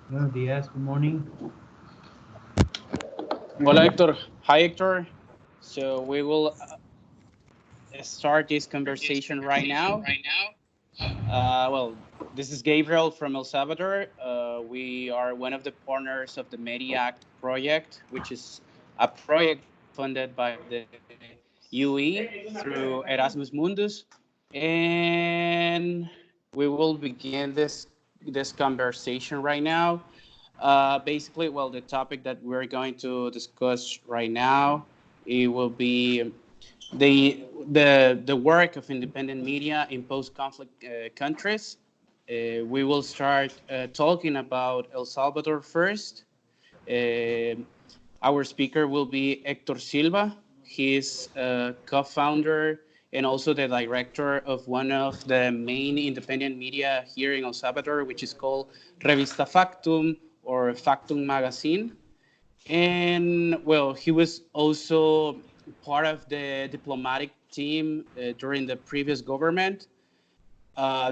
Buenos días, good morning. Hola, Hector. Hi, Hector. So we will start this conversation right now. Well, this is Gabriel from El Salvador. We are one of the partners of the MEDIACT project, which is a project funded by the UE through Erasmus Mundus. And we will begin this conversation right now. Basically, well, the topic that we're going to discuss right now, it will be the work of independent media in post-conflict countries. We will start talking about El Salvador first. Uh, our speaker will be Hector Silva. He is co-founder and also the director of one of the main independent media here in El Salvador, which is called Revista Factum or Factum Magazine. And well, he was also part of the diplomatic team during the previous government.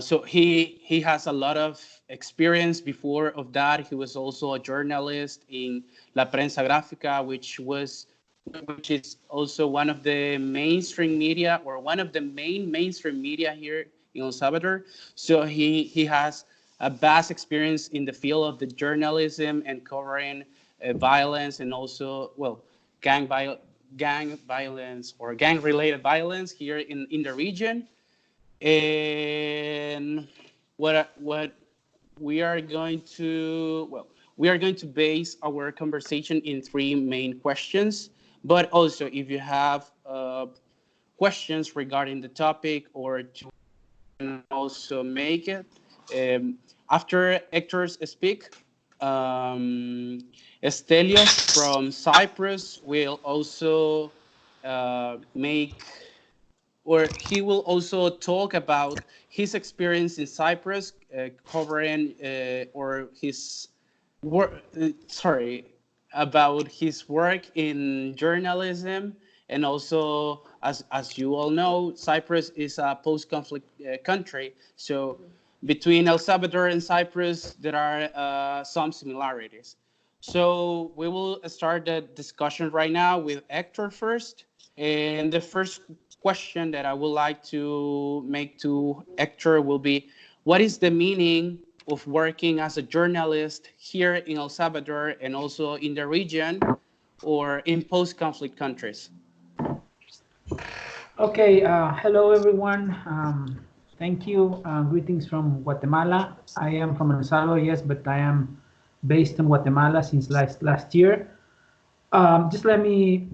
So he has a lot of experience before of that. He was also a journalist in La Prensa Gráfica, which is also one of the mainstream media or one of the main mainstream media here in El Salvador. So he has a vast experience in the field of the journalism and covering violence and also gang gang violence or gang related violence here in the region. And what we are going to we are going to base our conversation in three main questions. But also, if you have questions regarding the topic or to also make it after actors speak. Estelios from Cyprus will also make or he will also talk about his experience in Cyprus, covering or his work. Sorry, about his work in journalism, and also, as you all know, Cyprus is a post-conflict country. So, between El Salvador and Cyprus, there are some similarities. So we will start the discussion right now with Hector first. And the first question that I would like to make to Hector will be, what is the meaning of working as a journalist here in El Salvador and also in the region or in post-conflict countries? Okay, hello everyone. Thank you. Greetings from Guatemala. I am from El Salvador, yes, but I am based in Guatemala since last year. Just let me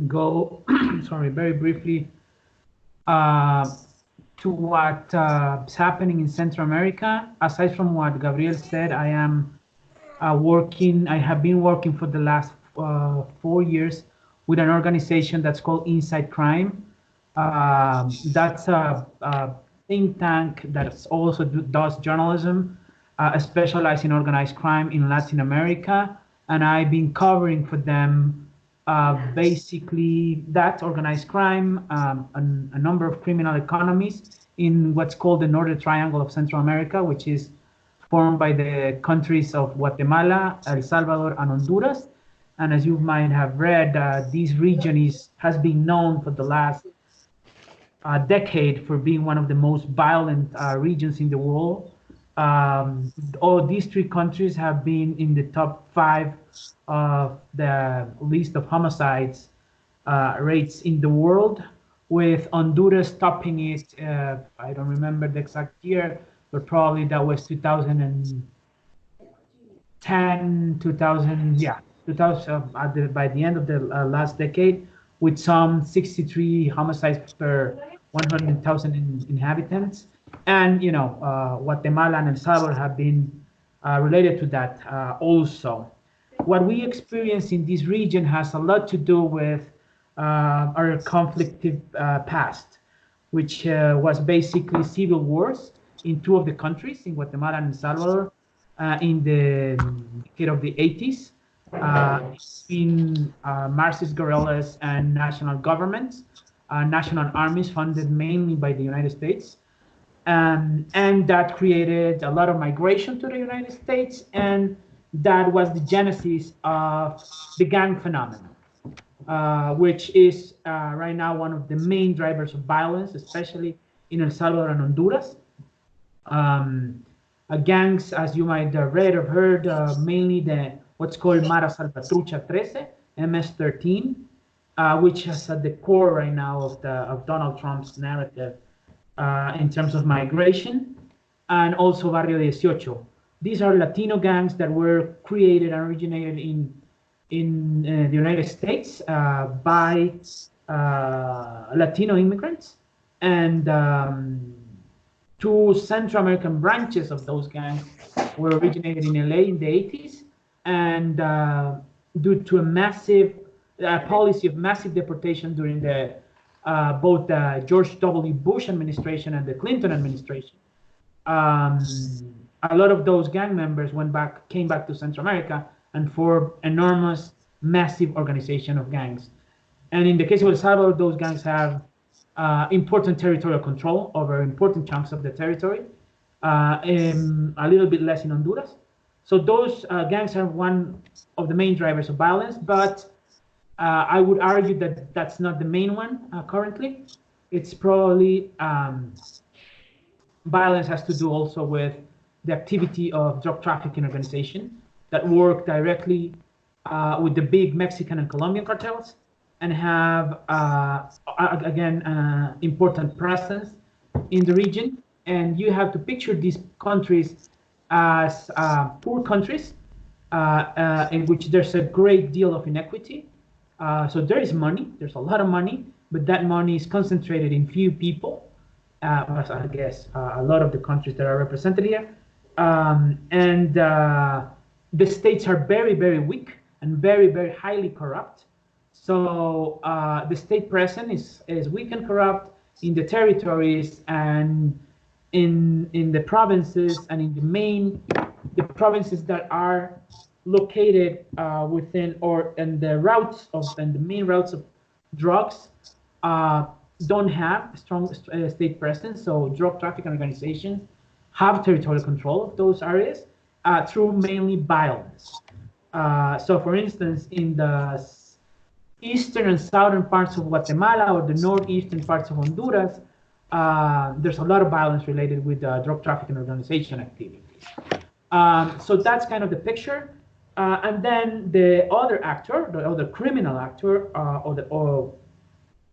go, sorry, very briefly uh, to what is happening in Central America. Aside from what Gabriel said, I have been working for the last 4 years with an organization that's called Inside Crime. That's a think tank that also does journalism, specialized in organized crime in Latin America. And I've been covering for them basically that organized crime, a number of criminal economies in what's called the Northern Triangle of Central America, which is formed by the countries of Guatemala, El Salvador, and Honduras. And as you might have read, this region has been known for the last decade for being one of the most violent regions in the world. All these three countries have been in the top five of the list of homicides rates in the world, with Honduras topping it. I don't remember the exact year, but probably that was 2010, 2000, yeah, 2000, by the end of the last decade, with some 63 homicides per 100,000 inhabitants. And, Guatemala and El Salvador have been related to that also. What we experience in this region has a lot to do with our conflictive past, which was basically civil wars in two of the countries, in Guatemala and El Salvador, in the decade of the 80s, in Marxist guerrillas and national governments, national armies funded mainly by the United States. And that created a lot of migration to the United States, and that was the genesis of the gang phenomenon, which is right now one of the main drivers of violence, especially in El Salvador and Honduras. Gangs, as you might have read or heard, mainly the what's called Mara Salvatrucha 13, MS-13, which is at the core right now of Donald Trump's narrative in terms of migration, and also Barrio 18. These are Latino gangs that were created and originated in the United States by Latino immigrants, and two Central American branches of those gangs were originated in LA in the 80s, and due to a massive policy of massive deportation during the both the George W. Bush administration and the Clinton administration, a lot of those gang members came back to Central America and formed enormous, massive organization of gangs. And in the case of El Salvador, those gangs have important territorial control over important chunks of the territory, a little bit less in Honduras. So those gangs are one of the main drivers of violence, but I would argue that that's not the main one currently. It's probably violence has to do also with the activity of drug trafficking organizations that work directly with the big Mexican and Colombian cartels, and have, again, important presence in the region. And you have to picture these countries as poor countries in which there's a great deal of inequity. So there is money, there's a lot of money, but that money is concentrated in few people, as I guess a lot of the countries that are represented here. And the states are very, very weak and very, very highly corrupt. So the state presence is weak and corrupt in the territories and in the provinces, and in the provinces that are located within and the main routes of drugs don't have strong state presence. So drug trafficking organizations have territorial control of those areas through mainly violence. So for instance, in the eastern and southern parts of Guatemala or the northeastern parts of Honduras, there's a lot of violence related with drug trafficking organization activities. So that's kind of the picture. And then the other actor, the other criminal actor,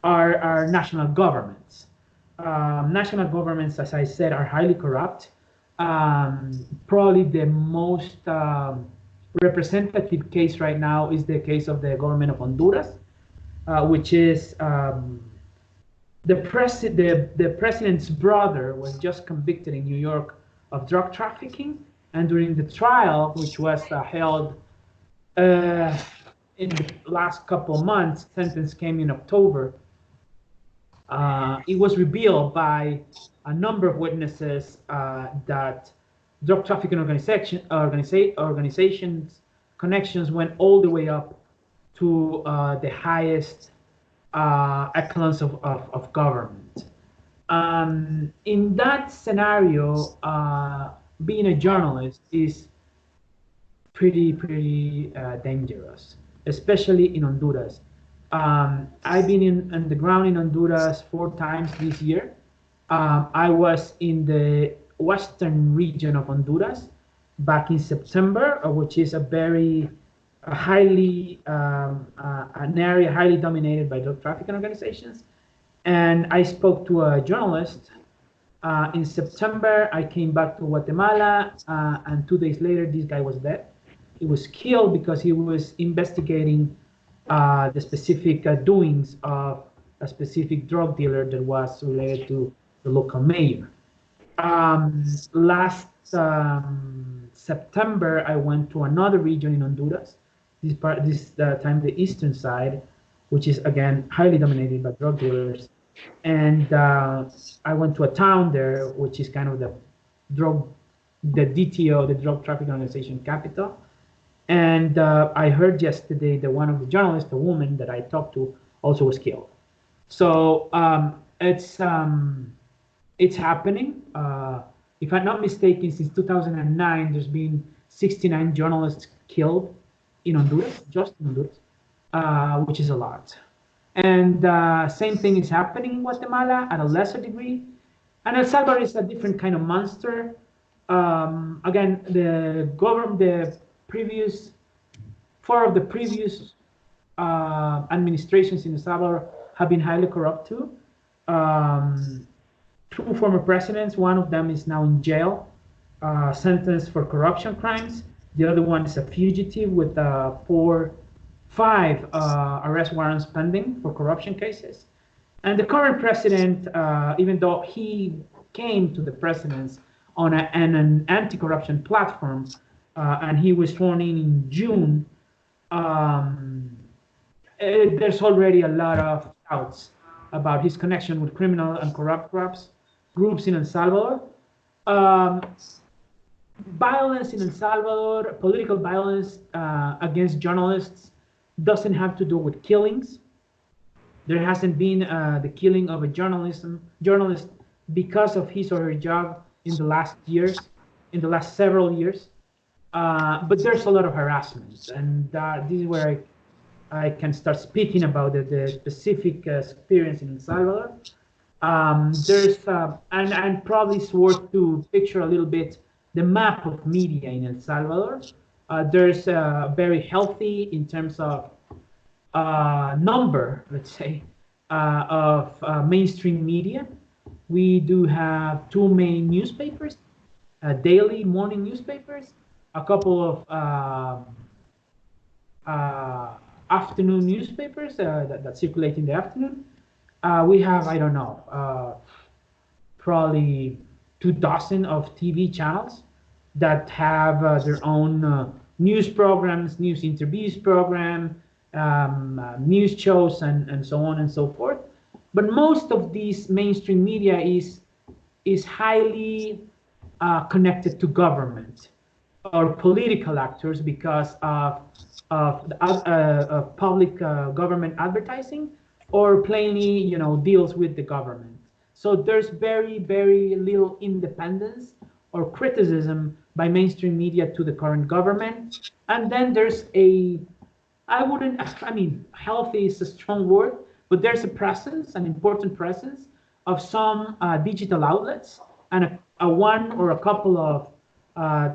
are national governments. National governments, as I said, are highly corrupt. Probably the most representative case right now is the case of the government of Honduras, which is the president's brother was just convicted in New York of drug trafficking, and during the trial, which was held in the last couple of months, sentence came in October. It was revealed by a number of witnesses that drug trafficking organizations connections went all the way up to the highest echelons of government. In that scenario, being a journalist is pretty dangerous, especially in Honduras. I've been on the ground in Honduras 4 times this year. I was in the western region of Honduras back in September, which is an area highly dominated by drug trafficking organizations. And I spoke to a journalist. In September, I came back to Guatemala, and 2 days later, this guy was dead. He was killed because he was investigating the specific doings of a specific drug dealer that was related to the local mayor. Last September, I went to another region in Honduras, this time the eastern side, which is again highly dominated by drug dealers. And I went to a town there, which is kind of the DTO, the drug trafficking organization capital. And I heard yesterday that one of the journalists, a woman that I talked to, also was killed. So it's It's happening. If I'm not mistaken, since 2009, there's been 69 journalists killed in Honduras, just in Honduras, which is a lot. And same thing is happening in Guatemala at a lesser degree. And El Salvador is a different kind of monster. Again, the government, the previous, four of the previous administrations in El Salvador have been highly corrupt too. Um, Two former presidents, one of them is now in jail, sentenced for corruption crimes. The other one is a fugitive with five arrest warrants pending for corruption cases. And the current president, even though he came to the presidency on an anti-corruption platform, and he was sworn in June, um, there's already a lot of doubts about his connection with criminal and corrupt groups in El Salvador. Um, Violence in El Salvador, political violence against journalists, doesn't have to do with killings. There hasn't been the killing of a journalist because of his or her job in the last years, in the last several years. But there's a lot of harassment, and this is where I can start speaking about the specific experience in El Salvador. And probably it's worth to picture a little bit the map of media in El Salvador. There's very healthy in terms of number, let's say, of mainstream media. We do have two main newspapers, daily morning newspapers, a couple of afternoon newspapers that circulate in the afternoon. We have, I don't know, probably 2 dozen of TV channels that have their own news programs, news interviews program, news shows, and so on and so forth. But most of these mainstream media is highly connected to government or political actors because of public government advertising, or plainly, deals with the government. So there's very, very little independence or criticism by mainstream media to the current government. And then there's healthy is a strong word, but there's a presence, an important presence of some digital outlets and a one or a couple of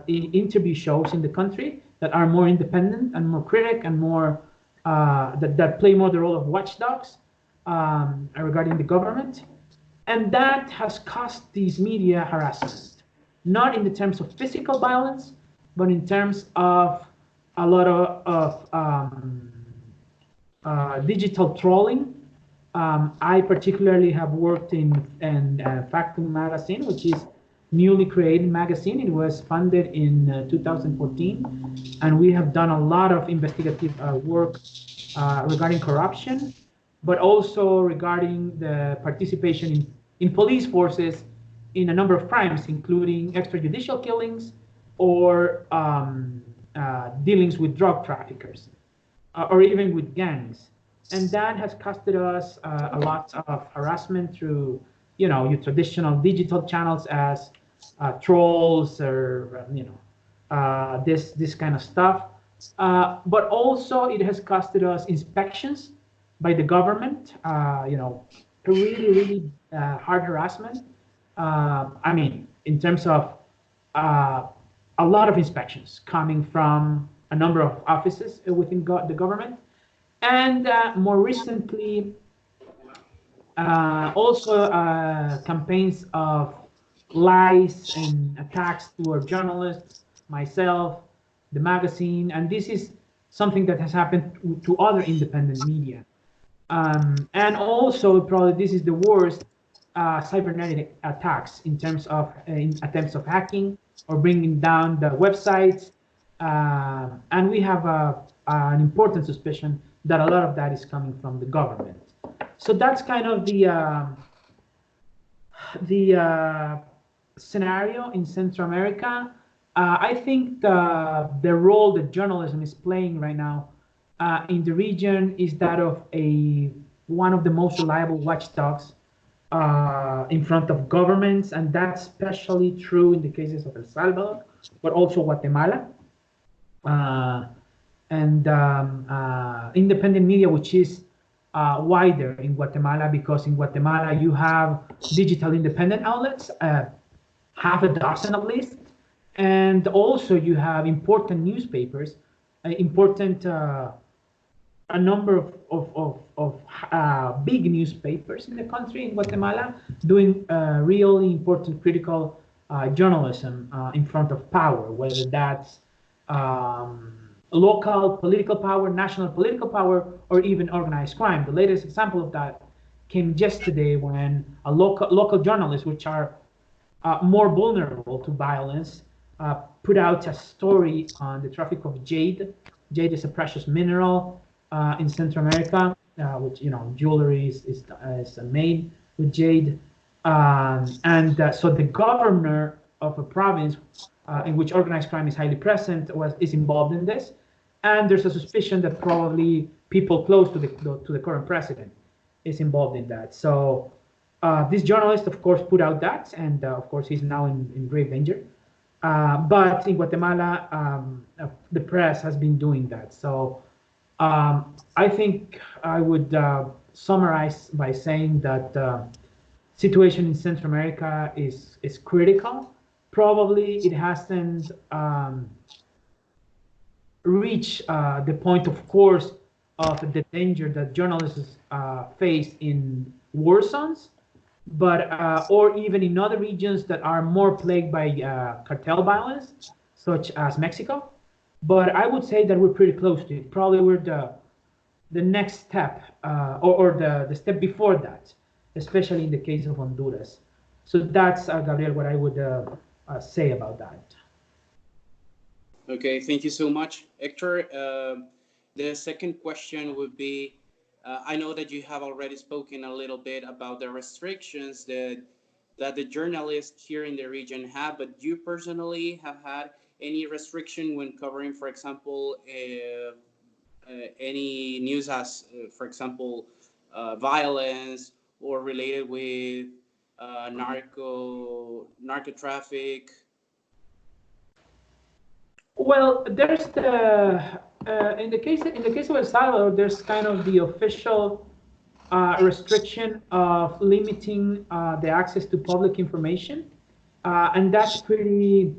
interview shows in the country that are more independent and more critic and more that play more the role of watchdogs regarding the government. And that has caused these media harassment, not in the terms of physical violence, but in terms of a lot of digital trolling. I particularly have worked in Factum magazine, which is newly created magazine. It was funded in 2014, and we have done a lot of investigative work regarding corruption, but also regarding the participation in police forces in a number of crimes, including extrajudicial killings or dealings with drug traffickers or even with gangs. And that has costed us a lot of harassment through, your traditional digital channels as trolls or, this kind of stuff. But also it has costed us inspections by the government, really, really hard harassment. In terms of a lot of inspections coming from a number of offices within the government. And more recently, also campaigns of lies and attacks toward journalists, myself, the magazine, and this is something that has happened to other independent media. And also, probably this is the worst cybernetic attacks in terms of attempts of hacking or bringing down the websites. And we have an important suspicion that a lot of that is coming from the government. So that's kind of the scenario in Central America. I think the role that journalism is playing right now in the region is that of one of the most reliable watchdogs in front of governments, and that's especially true in the cases of El Salvador, but also Guatemala. Uh, and independent media, which is wider in Guatemala, because in Guatemala you have digital independent outlets, half a dozen at least, and also you have important newspapers, important a number of big newspapers in the country in Guatemala doing really important critical journalism in front of power, whether that's local political power, national political power, or even organized crime. The latest example of that came yesterday when a local journalists, which are more vulnerable to violence, put out a story on the traffic of jade. Jade is a precious mineral in Central America, which, you know, jewelry is made with jade. So the governor of a province in which organized crime is highly present is involved in this, and there's a suspicion that probably people close to the current president is involved in that. So this journalist, of course, put out that, and of course he's now in grave danger. But in Guatemala, the press has been doing that. So I think I would summarize by saying that situation in Central America is critical. Probably it hasn't reached the point, of course, of the danger that journalists face in war zones, but or even in other regions that are more plagued by cartel violence, such as Mexico. But I would say that we're pretty close to it. Probably we're the next step, or the step before that, especially in the case of Honduras. So that's, Gabriel, what I would say about that. Okay, thank you so much, Hector. The second question would be, I know that you have already spoken a little bit about the restrictions that the journalists here in the region have, but you personally have had any restriction when covering, for example, any news as, for example, violence or related with narco traffic? Well, there's in the case of El Salvador, there's kind of the official restriction of limiting the access to public information, and that's pretty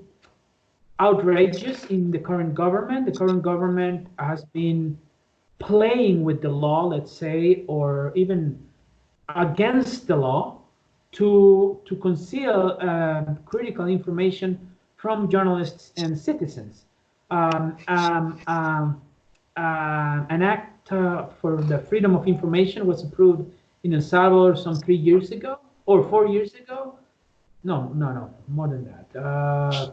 outrageous in the current government. The current government has been playing with the law, let's say, or even against the law to conceal critical information from journalists and citizens. An act for the freedom of information was approved in El Salvador some 3 years ago or 4 years ago. No, more than that.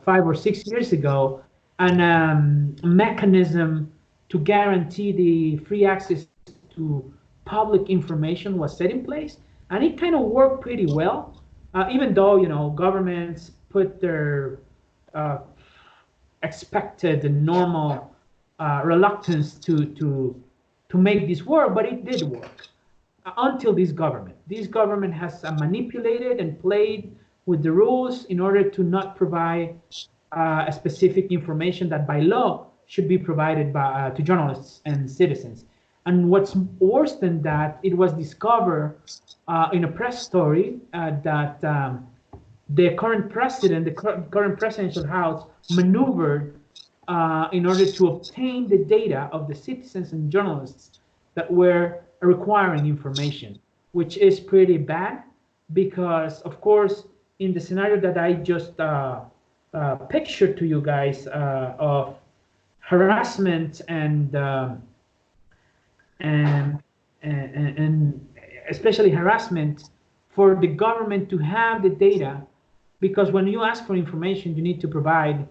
5 or 6 years ago, and a mechanism to guarantee the free access to public information was set in place, and it kind of worked pretty well. Even though, you know, governments put their expected and normal reluctance to make this work, but it did work until this government. This government has manipulated and played with the rules in order to not provide a specific information that by law should be provided by, to journalists and citizens. And what's worse than that, it was discovered in a press story that the current president, the current presidential house, maneuvered in order to obtain the data of the citizens and journalists that were requiring information, which is pretty bad because, of course, in the scenario that I just pictured to you guys of harassment and especially harassment, for the government to have the data, because when you ask for information, you need to provide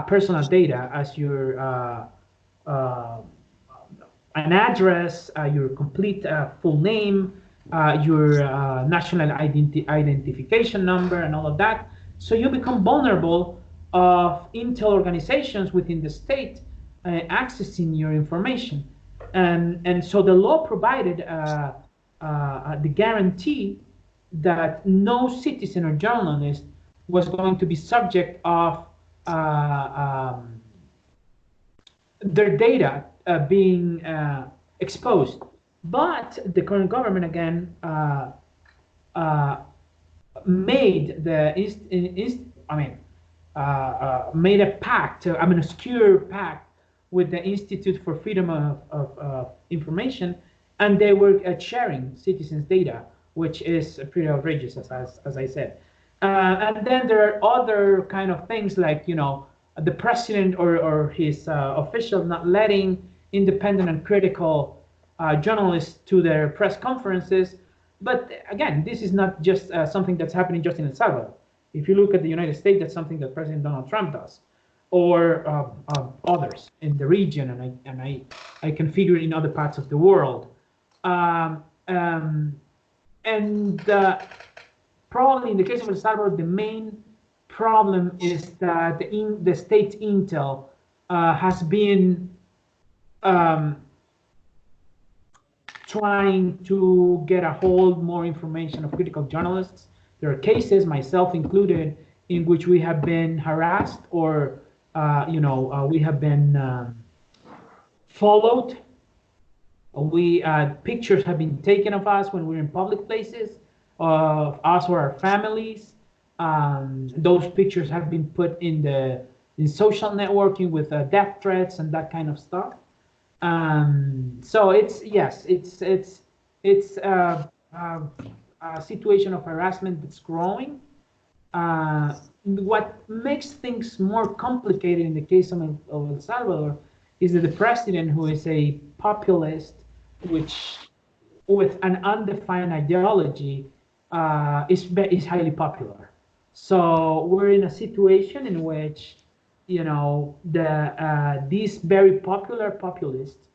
personal data as your an address, your complete full name, your national identification number, and all of that. So you become vulnerable of intel organizations within the state accessing your information. And so the law provided the guarantee that no citizen or journalist was going to be subject of their data being exposed. But the current government again uh, made made a pact, an obscure pact with the Institute for Freedom of Information, and they were sharing citizens' data, which is pretty outrageous, as I said. And then there are other kind of things like, the president or his official not letting independent and critical journalists to their press conferences. But again, this is not just something that's happening just in El Salvador. If you look at the United States, that's something that President Donald Trump does, or others in the region, and I can figure in other parts of the world. Um, um, and Probably in the case of El Salvador, the main problem is that the state intel has been trying to get a hold more information of critical journalists. There are cases, myself included, in which we have been harassed or we have been followed. Pictures have been taken of us when we're in public places, of us or our families. Those pictures have been put in social networking with death threats and that kind of stuff. So it's a situation of harassment that's growing. What makes things more complicated in the case of El Salvador is that the president, who is a populist, which with an undefined ideology, is highly popular. So we're in a situation in which these very popular populists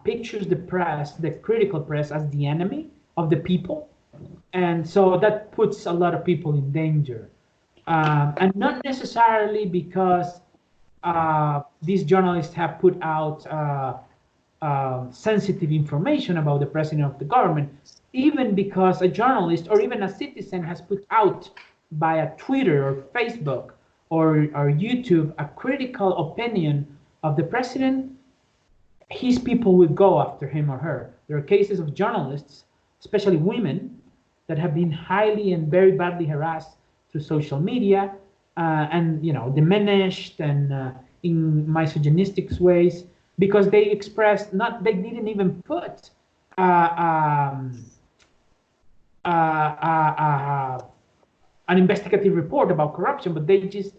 pictures the press, the critical press, as the enemy of the people, and so that puts a lot of people in danger, and not necessarily because these journalists have put out sensitive information about the president of the government, even because a journalist or even a citizen has put out via Twitter or Facebook or YouTube a critical opinion of the president, his people will go after him or her. There are cases of journalists, especially women, that have been highly and very badly harassed through social media, and diminished and in misogynistic ways, because they expressed they didn't even put an investigative report about corruption, but they just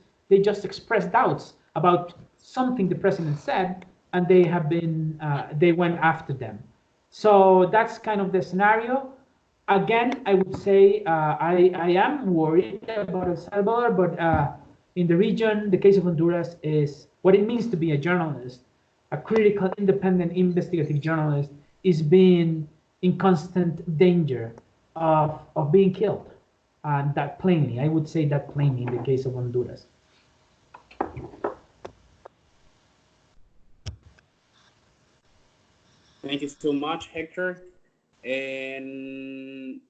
expressed doubts about something the president said, and they went after them. So that's kind of the scenario. Again, I would say I am worried about El Salvador, but in the region, the case of Honduras is what it means to be a journalist. A critical, independent, investigative journalist is being in constant danger of being killed. And that plainly, I would say that plainly in the case of Honduras. Thank you so much, Hector. And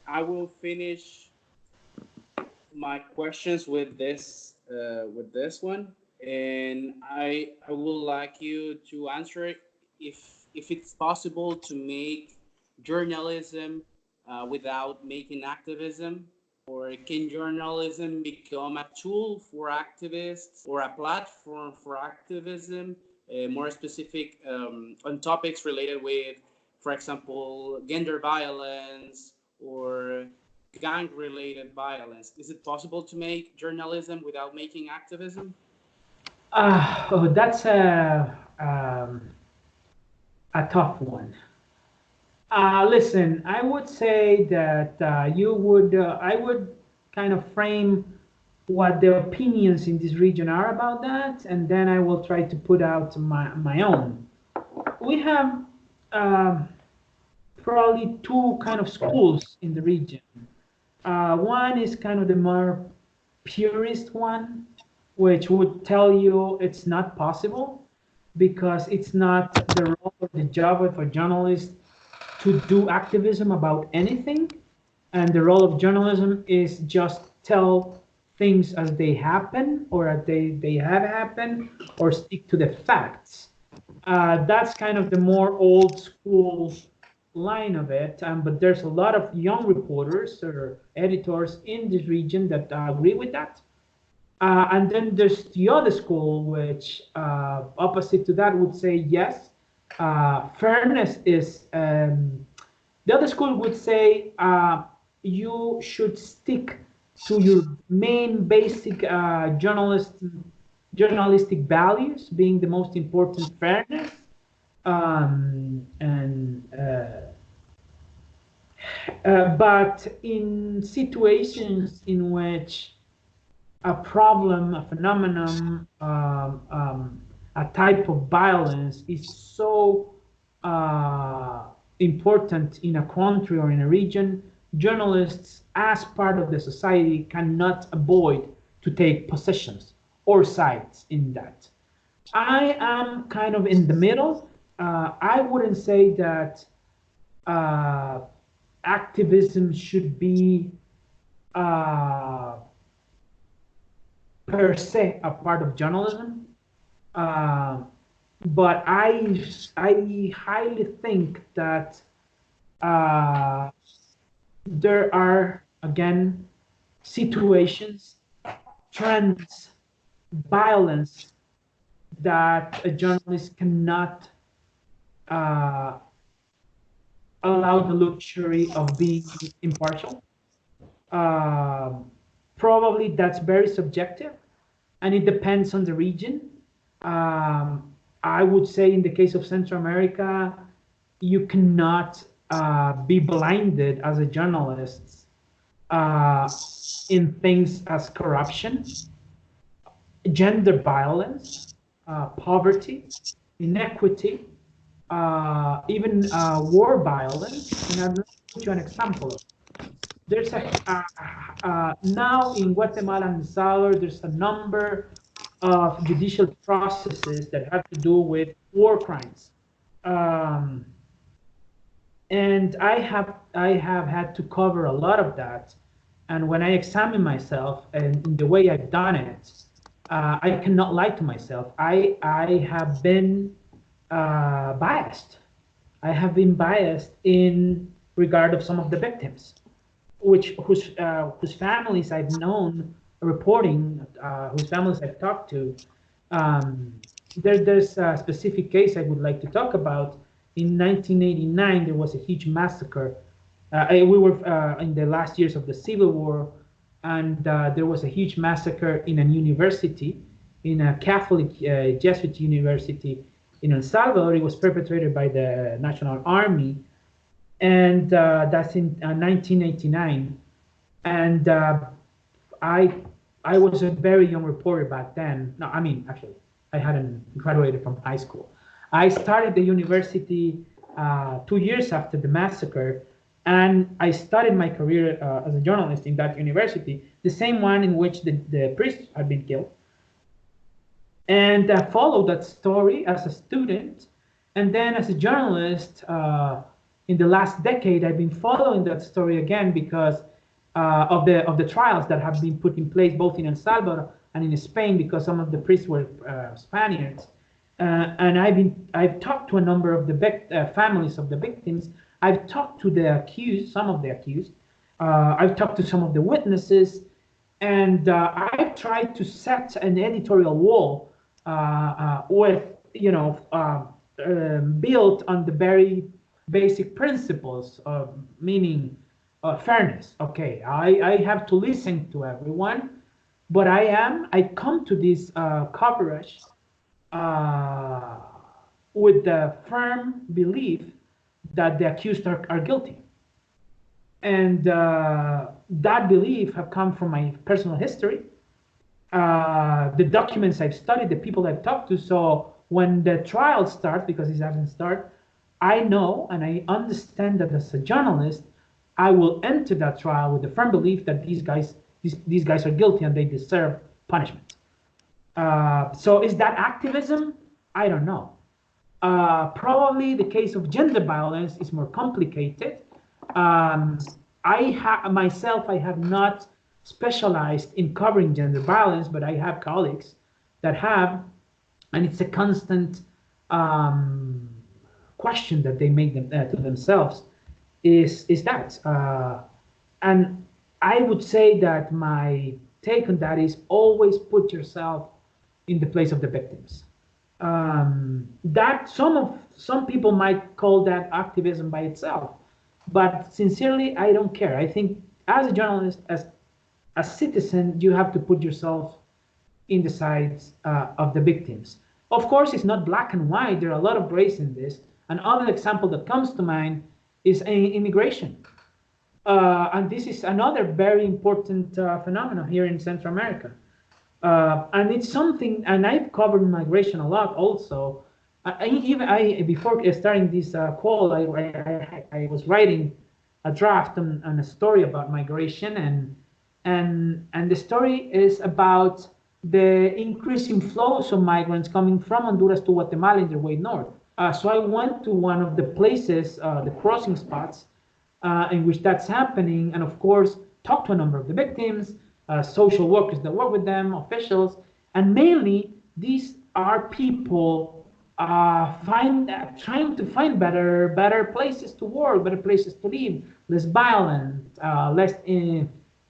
I will finish my questions with this one, and I would like you to answer it if it's possible to make journalism without making activism, or can journalism become a tool for activists or a platform for activism, more specific on topics related with, for example, gender violence or gang-related violence? Is it possible to make journalism without making activism? That's a tough one. Listen, I would say that I would kind of frame what the opinions in this region are about that, and then I will try to put out my own. We have probably two kind of schools in the region. One is kind of the more purist one, which would tell you it's not possible because it's not the role or the job of a journalist to do activism about anything. and the role of journalism is just tell things as they happen or as they have happened, or stick to the facts. That's kind of the more old school line of it. But there's a lot of young reporters or editors in this region that agree with that. And then there's the other school, which opposite to that would say yes, fairness is. The other school would say you should stick to your main basic journalistic values, being the most important fairness, and but in situations in which a problem, a phenomenon, a type of violence is so important in a country or in a region, journalists, as part of the society, cannot avoid to take positions or sides in that. I am kind of in the middle. I wouldn't say that uh, activism should be uh, per se a part of journalism, uh, but I highly think that uh, there are again situations, trends, violence that a journalist cannot uh, allow the luxury of being impartial. Um Probably that's very subjective, and it depends on the region. Um, I would say in the case of Central America, you cannot be blinded as a journalist uh, in things as corruption, gender violence, poverty, inequity, even war violence. And I'll put you an example. There's now in Guatemala and El Salvador, there's a number of judicial processes that have to do with war crimes. Um, and I have had to cover a lot of that. And when I examine myself and in the way I've done it, I cannot lie to myself. I have been biased. I have been biased in regard of some of the victims, whose families I've known reporting, whose families I've talked to. Um, there's a specific case I would like to talk about. In 1989, there was a huge massacre. We were in the last years of the Civil War, and there was a huge massacre in a university, in a Catholic Jesuit university in El Salvador. It was perpetrated by the National Army, and that's in 1989. And I I was a very young reporter back then. No, I mean, actually, I hadn't graduated from high school. I started the university 2 years after the massacre, and I started my career as a journalist in that university, the same one in which the priest had been killed. And I followed that story as a student, and then as a journalist. In the last decade, I've been following that story again because of the trials that have been put in place both in El Salvador and in Spain, because some of the priests were Spaniards. And I've talked to a number of the families of the victims. I've talked to the accused, some of the accused. I've talked to some of the witnesses, and I've tried to set an editorial wall with, built on the very basic principles of meaning fairness. Okay, I have to listen to everyone, but I come to this coverage uh, with the firm belief that the accused are guilty. And that belief have come from my personal history, the documents I've studied, the people I've talked to. So when the trial starts, because it hasn't started, I know and I understand that as a journalist, I will enter that trial with the firm belief that these guys are guilty and they deserve punishment. So is that activism? I don't know. Probably the case of gender violence is more complicated. Um, I have not specialized in covering gender violence, but I have colleagues that have, and it's a constant um, question that they make to themselves is that, and I would say that my take on that is always put yourself in the place of the victims. That some people might call that activism by itself, but sincerely, I don't care. I think as a journalist, as a citizen, you have to put yourself in the sides of the victims. Of course, it's not black and white. There are a lot of grays in this. Another example that comes to mind is immigration. And this is another very important phenomenon here in Central America. And it's something, and I've covered migration a lot also. Before starting this call, I was writing a draft on a story about migration, and the story is about the increasing flows of migrants coming from Honduras to Guatemala in their way north. So I went to one of the places, the crossing spots, in which that's happening, and of course, talk to a number of the victims, social workers that work with them, officials, and mainly these are people trying to find better places to work, better places to live, less violent, less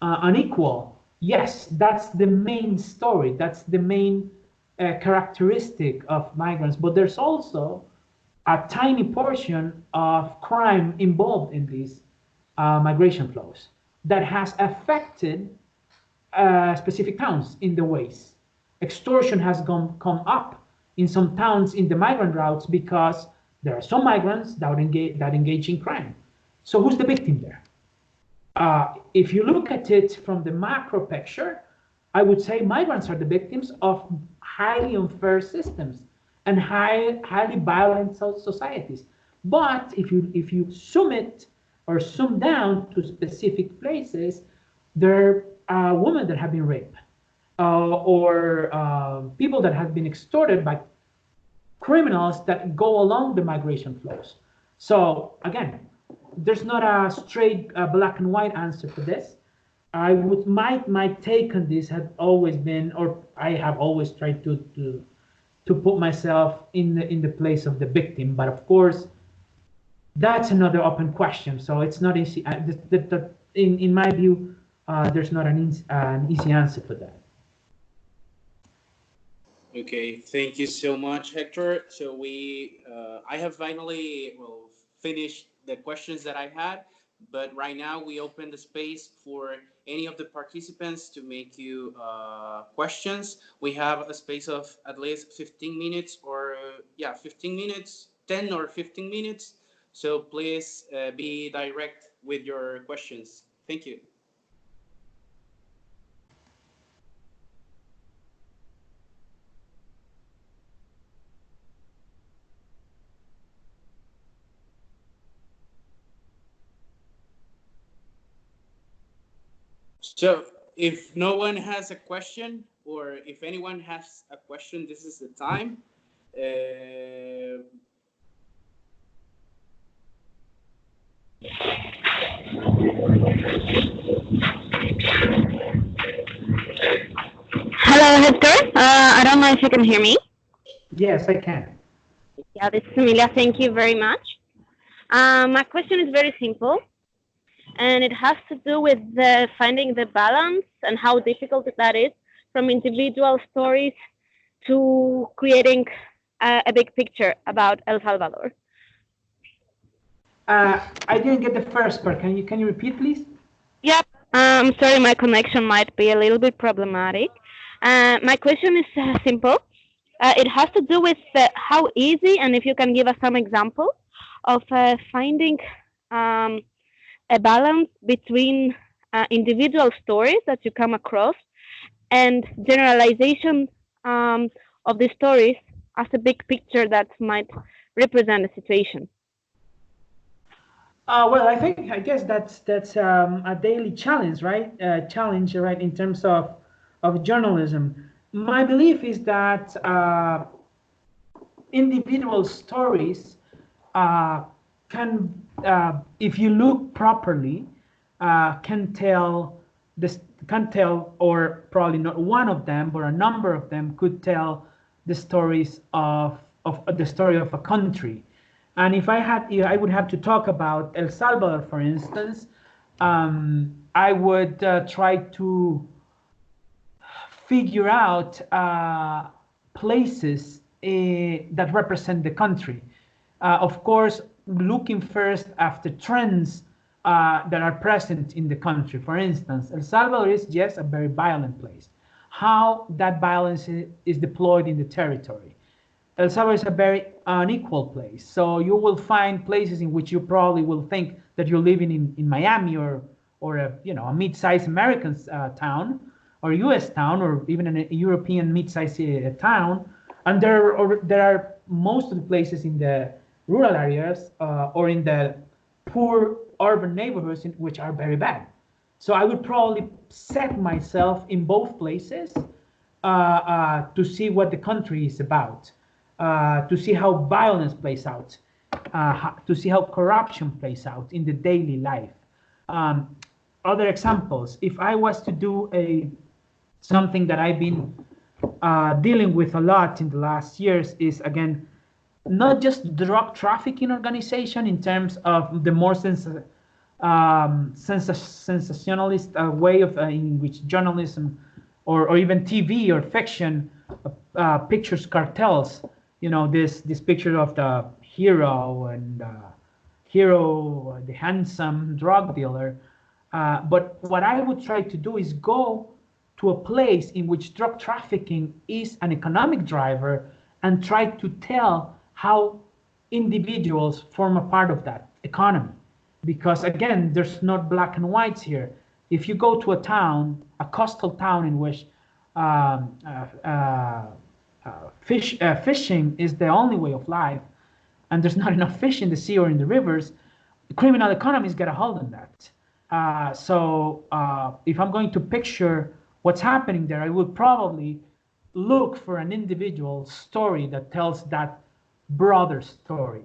unequal. Yes, that's the main story. That's the main characteristic of migrants. But there's also a tiny portion of crime involved in these migration flows that has affected specific towns in the ways. Extortion has come up in some towns in the migrant routes because there are some migrants that engage in crime. So who's the victim there? If you look at it from the macro picture, I would say migrants are the victims of highly unfair systems and highly violent societies. But if you zoom it or zoom down to specific places, there are women that have been raped, or people that have been extorted by criminals that go along the migration flows. So again, there's not a straight black and white answer for this. My take on this had always been, or I have always tried to put myself in the place of the victim. But of course, that's another open question. So it's not easy. In my view, there's not an easy answer for that. Okay, thank you so much, Hector. So I have finally finished the questions that I had, but right now we open the space for any of the participants to make you questions. We have a space of at least 15 minutes, or 15 minutes, 10 or 15 minutes. So please be direct with your questions. Thank you. So, if no one has a question, or if anyone has a question, this is the time. Hello, Hector. I don't know if you can hear me. Yes, I can. Yeah, this is Emilia. Thank you very much. My question is very simple, and it has to do with finding the balance and how difficult that is from individual stories to creating a big picture about El Salvador. I didn't get the first part. Can you repeat, please? Yep. Sorry, my connection might be a little bit problematic. My question is simple. It has to do with how easy, and if you can give us some example of finding a balance between individual stories that you come across and generalization of the stories as a big picture that might represent a situation. Well, I guess that's a daily challenge, right? Challenge, right, in terms of journalism. My belief is that individual stories can, if you look properly, can tell this, can tell, or probably not one of them, but a number of them could tell the stories of the story of a country. And if I would have to talk about El Salvador, for instance, I would try to figure out places that represent the country. Of course, looking first after trends that are present in the country. For instance, El Salvador is, yes, a very violent place. How that violence is deployed in the territory. El Salvador is a very unequal place. So you will find places in which you probably will think that you're living in Miami or a, you know, a mid-sized American town, or U.S. town, or even a European mid-sized town, and there are most of the places in the rural areas or in the poor urban neighborhoods which are very bad. So I would probably set myself in both places to see what the country is about, to see how violence plays out, to see how corruption plays out in the daily life. Other examples, if I was to do something that I've been dealing with a lot in the last years, is again not just drug trafficking organization in terms of the more sensationalist way of in which journalism or even TV or fiction pictures cartels. You know, this picture of the hero and the handsome drug dealer. But what I would try to do is go to a place in which drug trafficking is an economic driver and try to tell how individuals form a part of that economy. Because again, there's not black and whites here. If you go to a town, a coastal town in which fishing is the only way of life, and there's not enough fish in the sea or in the rivers, the criminal economies get a hold on that. So if I'm going to picture what's happening there, I would probably look for an individual story that tells that broader story.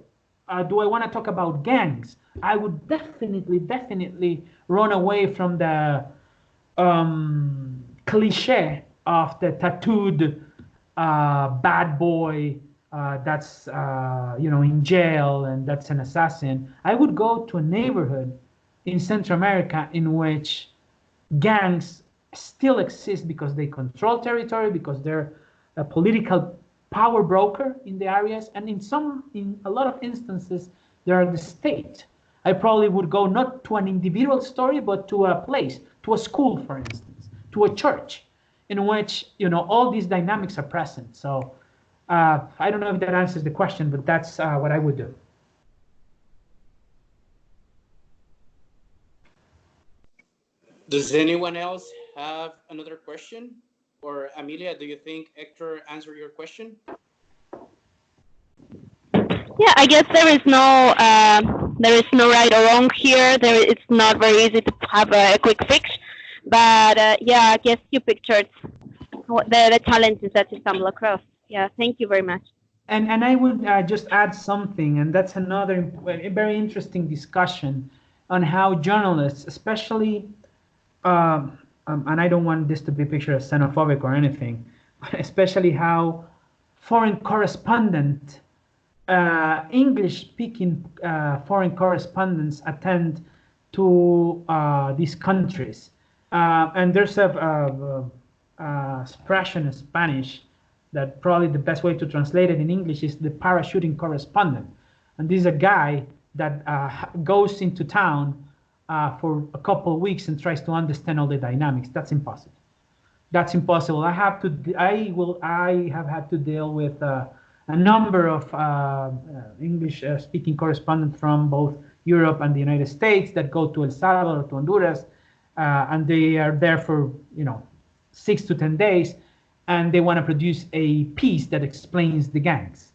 Do I want to talk about gangs? I would definitely run away from the cliche of the tattooed bad boy that's in jail and that's an assassin. I would go to a neighborhood in Central America in which gangs still exist because they control territory, because they're a political power broker in the areas, and in a lot of instances they are the state. I probably would go not to an individual story, but to a place, to a school, for instance, to a church, in which all these dynamics are present. So I don't know if that answers the question, but that's what I would do. Does anyone else have another question? Or Amelia, do you think Hector answered your question? Yeah, I guess there is no right or wrong here. It's not very easy to have a quick fix, but yeah, I guess you pictured the challenges that you stumble across. Yeah, thank you very much. And I would just add something, and that's another very interesting discussion on how journalists, especially, and I don't want this to be pictured as xenophobic or anything, but especially how foreign correspondent, English-speaking foreign correspondents attend to these countries. And there's a expression in Spanish that probably the best way to translate it in English is the parachuting correspondent. And this is a guy that goes into town for a couple of weeks and tries to understand all the dynamics. That's impossible. That's impossible. I have had to deal with a number of English-speaking correspondents from both Europe and the United States that go to El Salvador, to Honduras, and they are there for 6 to 10 days, and they want to produce a piece that explains the gangs.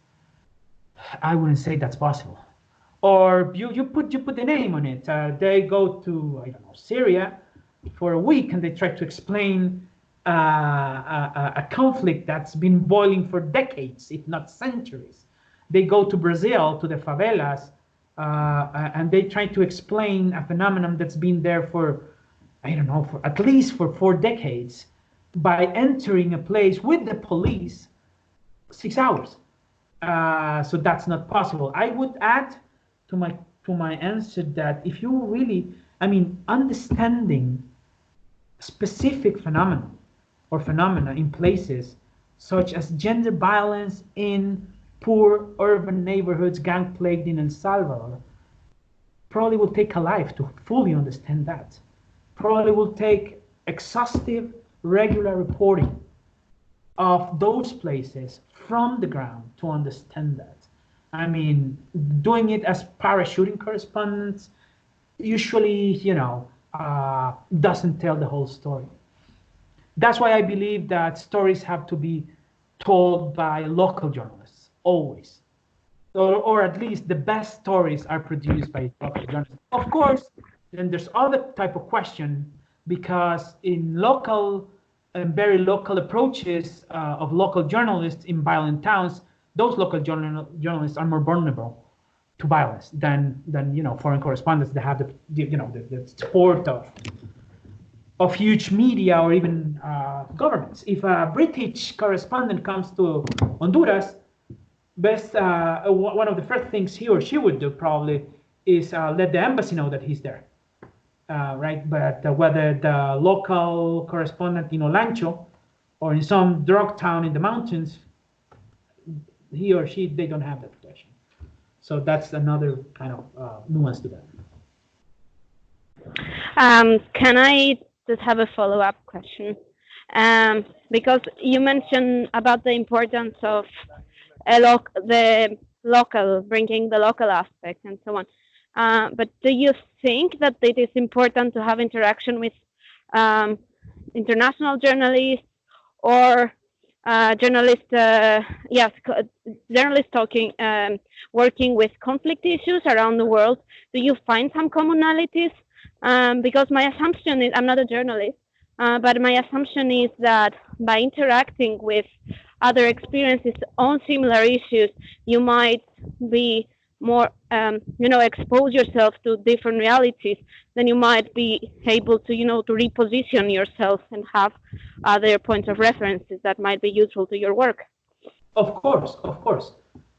I wouldn't say that's possible. Or you put the name on it. They go to Syria for a week and they try to explain a conflict that's been boiling for decades, if not centuries. They go to Brazil, to the favelas, and they try to explain a phenomenon that's been there for, I don't know, for at least for 4 decades, by entering a place with the police 6 hours. So that's not possible. I would add to my answer that if you really, I mean, understanding specific phenomena in places such as gender violence in poor urban neighborhoods gang plagued in El Salvador probably will take a life to fully understand that. Probably will take exhaustive, regular reporting of those places from the ground to understand that. I mean, doing it as parachuting correspondents usually, doesn't tell the whole story. That's why I believe that stories have to be told by local journalists, always. Or at least the best stories are produced by local journalists. Of course, then there's other type of question, because in local and very local approaches of local journalists in violent towns, those local journalists are more vulnerable to violence than foreign correspondents that have the support of huge media or even governments. If a British correspondent comes to Honduras, one of the first things he or she would do probably is let the embassy know that he's there, right? But whether the local correspondent in Olancho or in some drug town in the mountains, he or she, they don't have that protection. So that's another kind of nuance to that. Can I just have a follow-up question? Because you mentioned about the importance of the local, bringing the local aspect and so on. But do you think that it is important to have interaction with international journalists or journalists talking, working with conflict issues around the world? Do you find some commonalities? Because my assumption is, I'm not a journalist, but my assumption is that by interacting with other experiences on similar issues, you might be more, expose yourself to different realities. Then you might be able to, to reposition yourself and have other points of references that might be useful to your work. Of course.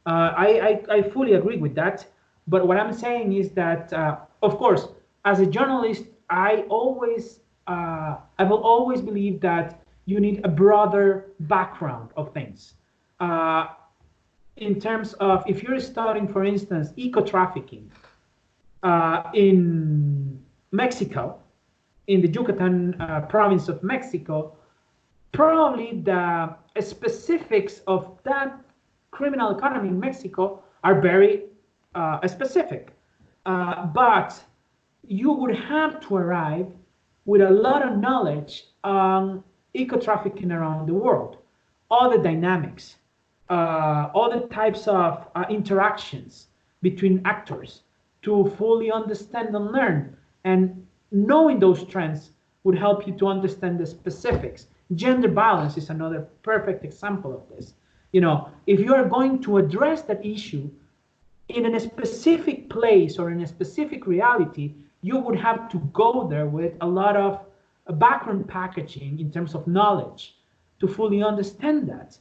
I fully agree with that. But what I'm saying is that, of course, as a journalist, I will always believe that you need a broader background of things. In terms of, if you're studying, for instance, eco-trafficking in Mexico, in the Yucatan province of Mexico, probably the specifics of that criminal economy in Mexico are very specific. But you would have to arrive with a lot of knowledge on eco-trafficking around the world, all the dynamics, all the types of interactions between actors to fully understand and learn. And knowing those trends would help you to understand the specifics. Gender violence is another perfect example of this. If you are going to address that issue in a specific place or in a specific reality, you would have to go there with a lot of background packaging in terms of knowledge to fully understand that,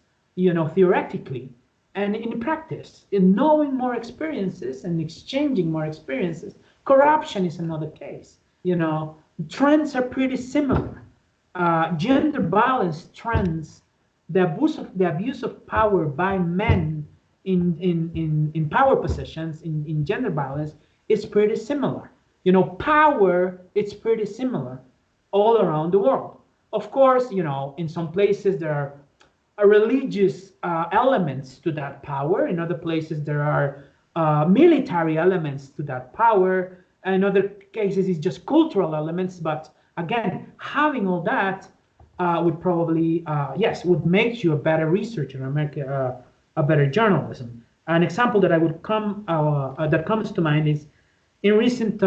theoretically and in practice. In knowing more experiences and exchanging more experiences, corruption is another case. Trends are pretty similar. Gender violence trends, the abuse of power by men in power positions in gender violence is pretty similar. Power, it's pretty similar all around the world. Of course, in some places there are religious elements to that power. In other places there are military elements to that power. In other cases it's just cultural elements. But again, having all that would probably, would make you a better researcher and make a better journalism. An example that that comes to mind is in recent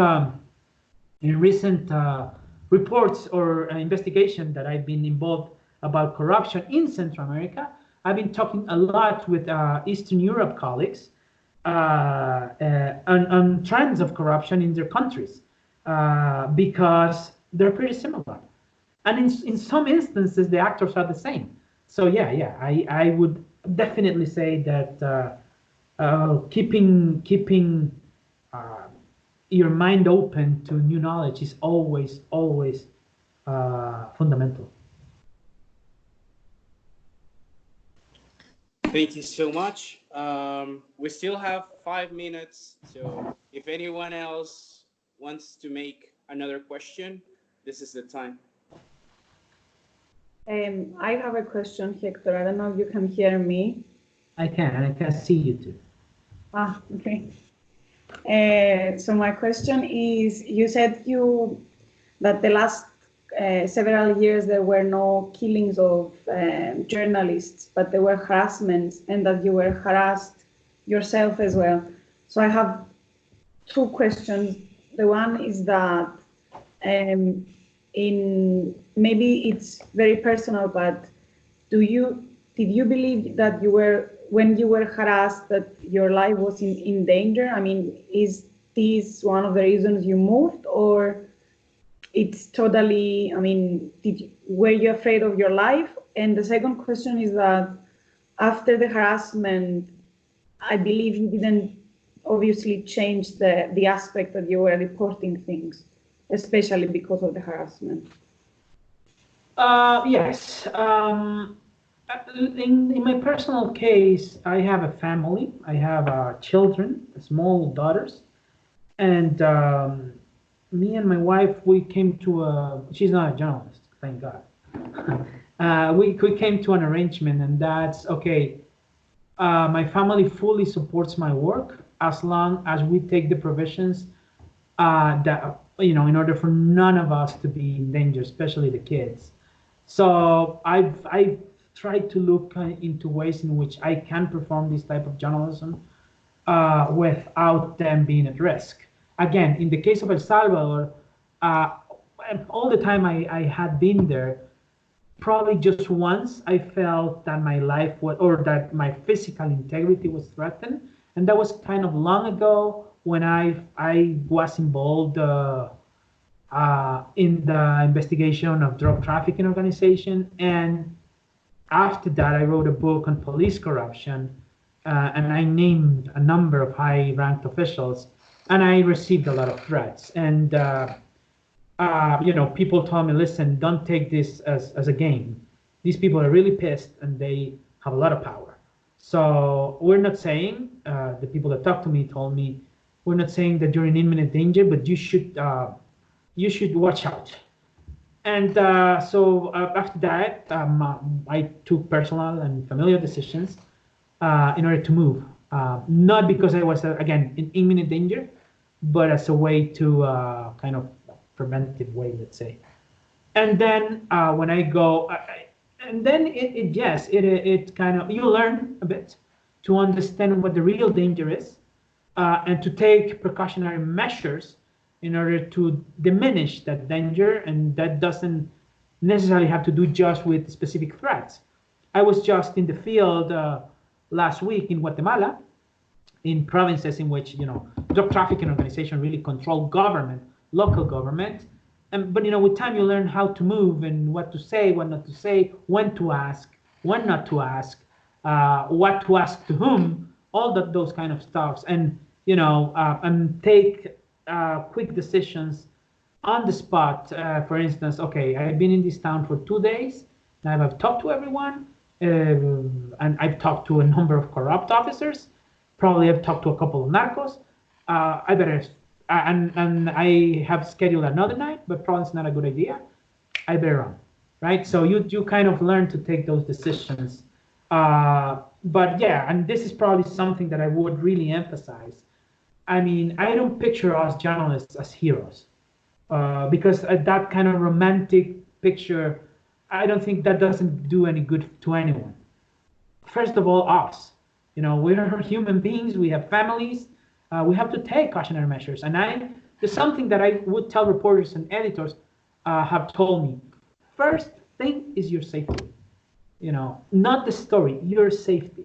reports or investigation that I've been involved about corruption in Central America. I've been talking a lot with Eastern Europe colleagues, on trends of corruption in their countries because they're pretty similar. And in some instances, the actors are the same. So yeah, I would definitely say that keeping your mind open to new knowledge is always fundamental. Thank you so much. We still have 5 minutes, so if anyone else wants to make another question, this is the time. I have a question, Hector. I don't know if you can hear me. I can, and I can see you too. Ah, okay. So my question is, you said that the last several years there were no killings of journalists, but there were harassments, and that you were harassed yourself as well. So I have two questions. The one is that maybe it's very personal, but did you believe that when you were harassed, that your life was in danger? I mean, is this one of the reasons you moved, or it's totally, I mean, were you afraid of your life? And the second question is that after the harassment, I believe you didn't obviously change the aspect that you were reporting things, especially because of the harassment. Yes. In my personal case, I have a family. I have children, small daughters, and me and my wife, we came to she's not a journalist, thank God. We came to an arrangement, and that's okay. My family fully supports my work as long as we take the provisions that in order for none of us to be in danger, especially the kids. So I've tried to look into ways in which I can perform this type of journalism without them being at risk. Again, in the case of El Salvador, all the time I had been there, probably just once I felt that my life was, or that my physical integrity was threatened, and that was kind of long ago when I was involved in the investigation of drug trafficking organization, and after that I wrote a book on police corruption, and I named a number of high-ranked officials, and I received a lot of threats. And people told me, listen, don't take this as a game. These people are really pissed, and they have a lot of power. So we're not saying, the people that talked to me told me, we're not saying that you're in imminent danger, but you should watch out. And so after that, I took personal and familiar decisions in order to move. Not because I was, again, in imminent danger, but as a way to kind of preventative way, let's say. And then when I go, and then it kind of, you learn a bit to understand what the real danger is, and to take precautionary measures in order to diminish that danger, and that doesn't necessarily have to do just with specific threats. I was just in the field last week in Guatemala, in provinces in which drug trafficking organization really control government, local government, but with time you learn how to move and what to say, what not to say, when to ask, when not to ask, what to ask to whom, all those kind of stuffs, and and take quick decisions on the spot. For instance, okay, I've been in this town for 2 days, and I've talked to everyone, and I've talked to a number of corrupt officers. Probably I've talked to a couple of narcos. I better, and I have scheduled another night, but probably it's not a good idea. I better run, right? So you kind of learn to take those decisions. But yeah, and this is probably something that I would really emphasize. I mean, I don't picture us journalists as heroes, because that kind of romantic picture, I don't think that doesn't do any good to anyone. First of all, us. We're human beings. We have families. We have to take cautionary measures. And there's something that I would tell reporters and editors have told me. First thing is your safety. Not the story, your safety.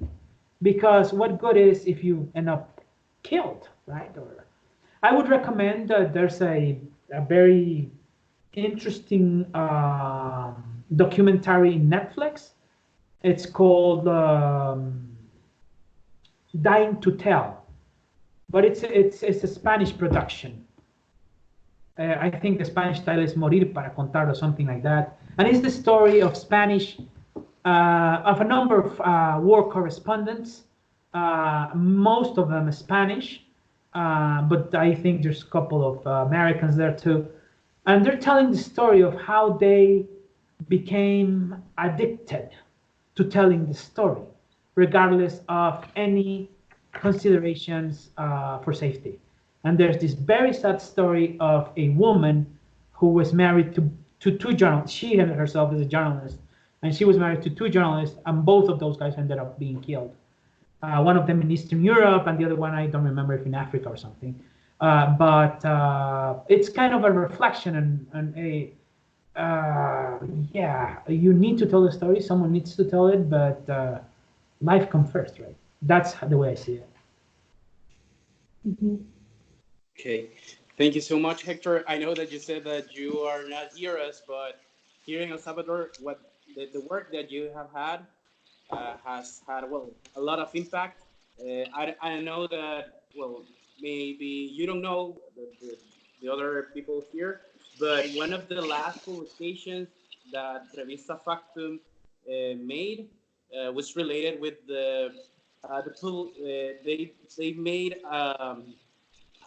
Because what good is if you end up killed, right? Or I would recommend there's a very interesting documentary in Netflix. It's called Dying to Tell, but it's a Spanish production. I think the Spanish title is Morir para Contar or something like that, and it's the story of of a number of war correspondents, most of them Spanish, but I think there's a couple of Americans there too, and they're telling the story of how they became addicted to telling the story, regardless of any considerations for safety. And there's this very sad story of a woman who was married to two journalists. She herself is a journalist, and she was married to two journalists, and both of those guys ended up being killed. One of them in Eastern Europe, and the other one I don't remember if in Africa or something. But it's kind of a reflection and a yeah, you need to tell the story. Someone needs to tell it, but life comes first, right? That's the way I see it. Mm-hmm. Okay, thank you so much, Hector. I know that you said that you are not heroes, but here in El Salvador, what the work that you have had has had, well, a lot of impact. I know that, well, maybe you don't know the other people here, but one of the last publications that Revista Factum made was related with they made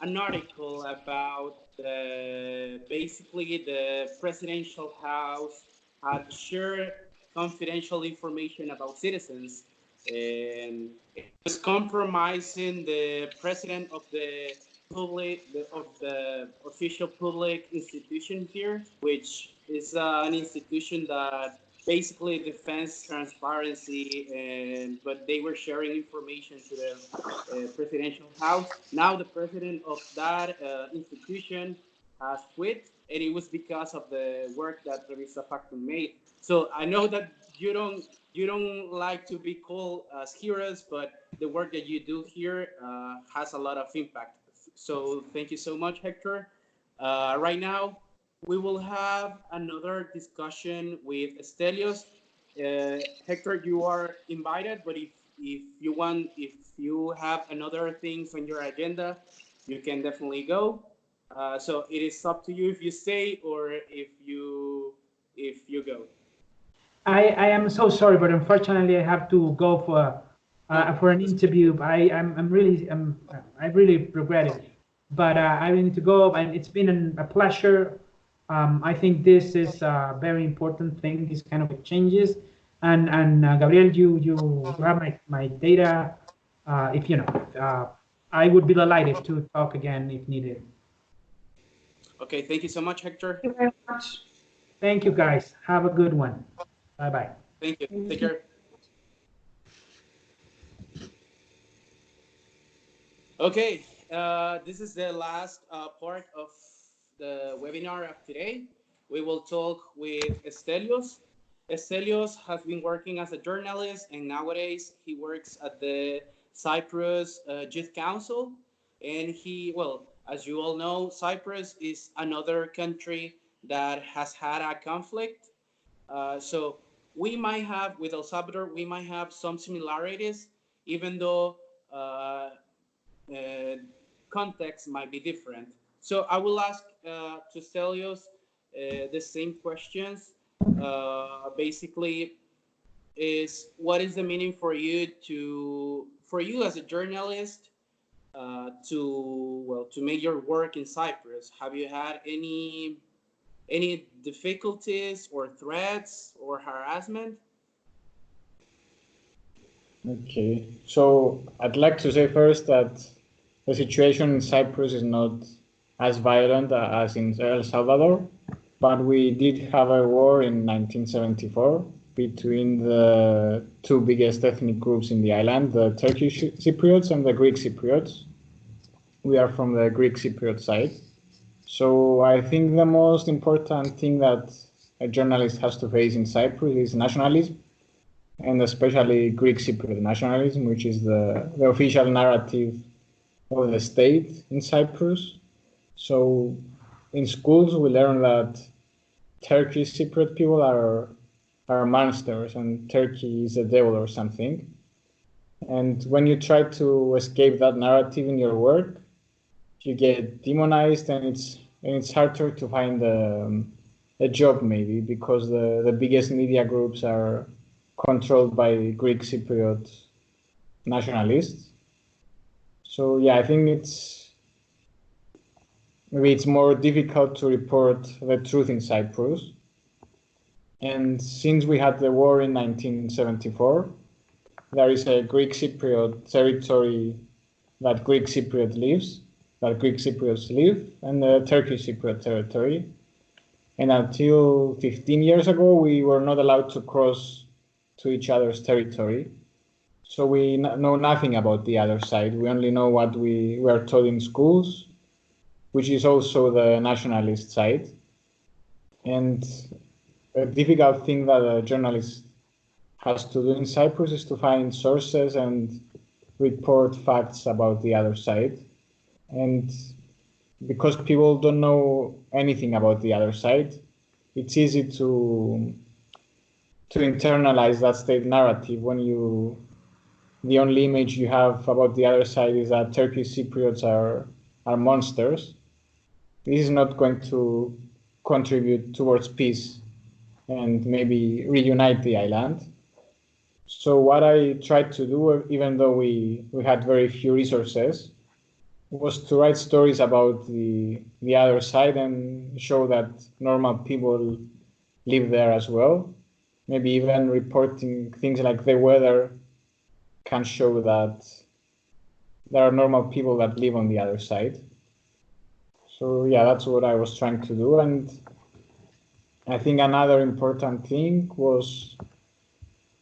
an article about basically the presidential house had shared confidential information about citizens, and it was compromising the president of of the official public institution here, which is an institution that basically defends transparency, and but they were sharing information to the presidential house. Now the president of that institution has quit, and it was because of the work that Revista Factum made. So I know that you don't like to be called as heroes, but the work that you do here has a lot of impact. So thank you so much, Hector. Right now, we will have another discussion with Estelios. Hector, you are invited, but if you want, if you have another things on your agenda, you can definitely go. So it is up to you if you stay or if you go. I am so sorry, but unfortunately I have to go for an interview. I really regret it, but I need to go, and it's been a pleasure. I think this is a very important thing, these kind of exchanges. And Gabriel, you have my data. If you know, I would be delighted to talk again if needed. Okay, thank you so much, Hector. Thank you very much. Thank you, guys. Have a good one. Bye-bye. Thank you. Take care. Okay, this is the last part of the webinar of today. We will talk with Estelios. Estelios has been working as a journalist, and nowadays he works at the Cyprus Youth Council. And well, as you all know, Cyprus is another country that has had a conflict. So we might have, with El Salvador, we might have some similarities, even though context might be different. So I will ask to Stelios the same questions. Basically, is what is the meaning for you as a journalist to make your work in Cyprus? Have you had any difficulties or threats or harassment? Okay, so I'd like to say first that the situation in Cyprus is not as violent as in El Salvador, but we did have a war in 1974 between the two biggest ethnic groups in the island, the Turkish Cypriots and the Greek Cypriots. We are from the Greek Cypriot side. So I think the most important thing that a journalist has to face in Cyprus is nationalism, and especially Greek Cypriot nationalism, which is the official narrative of the state in Cyprus. So in schools, we learn that Turkish Cypriot people are monsters and Turkey is a devil or something. And when you try to escape that narrative in your work, you get demonized, and it's harder to find a job maybe because the biggest media groups are controlled by Greek Cypriot nationalists. So yeah, I think maybe it's more difficult to report the truth in Cyprus. And since we had the war in 1974, there is a Greek Cypriot territory that Greek Cypriots live, and the Turkish Cypriot territory. And until 15 years ago, we were not allowed to cross to each other's territory. So we know nothing about the other side. We only know what we were taught in schools, which is also the nationalist side. And a difficult thing that a journalist has to do in Cyprus is to find sources and report facts about the other side. And because people don't know anything about the other side, it's easy to internalize that state narrative when the only image you have about the other side is that Turkish Cypriots are monsters. This is not going to contribute towards peace and maybe reunite the island. So what I tried to do, even though we had very few resources, was to write stories about the other side and show that normal people live there as well. Maybe even reporting things like the weather can show that there are normal people that live on the other side. So yeah, that's what I was trying to do. And I think another important thing was,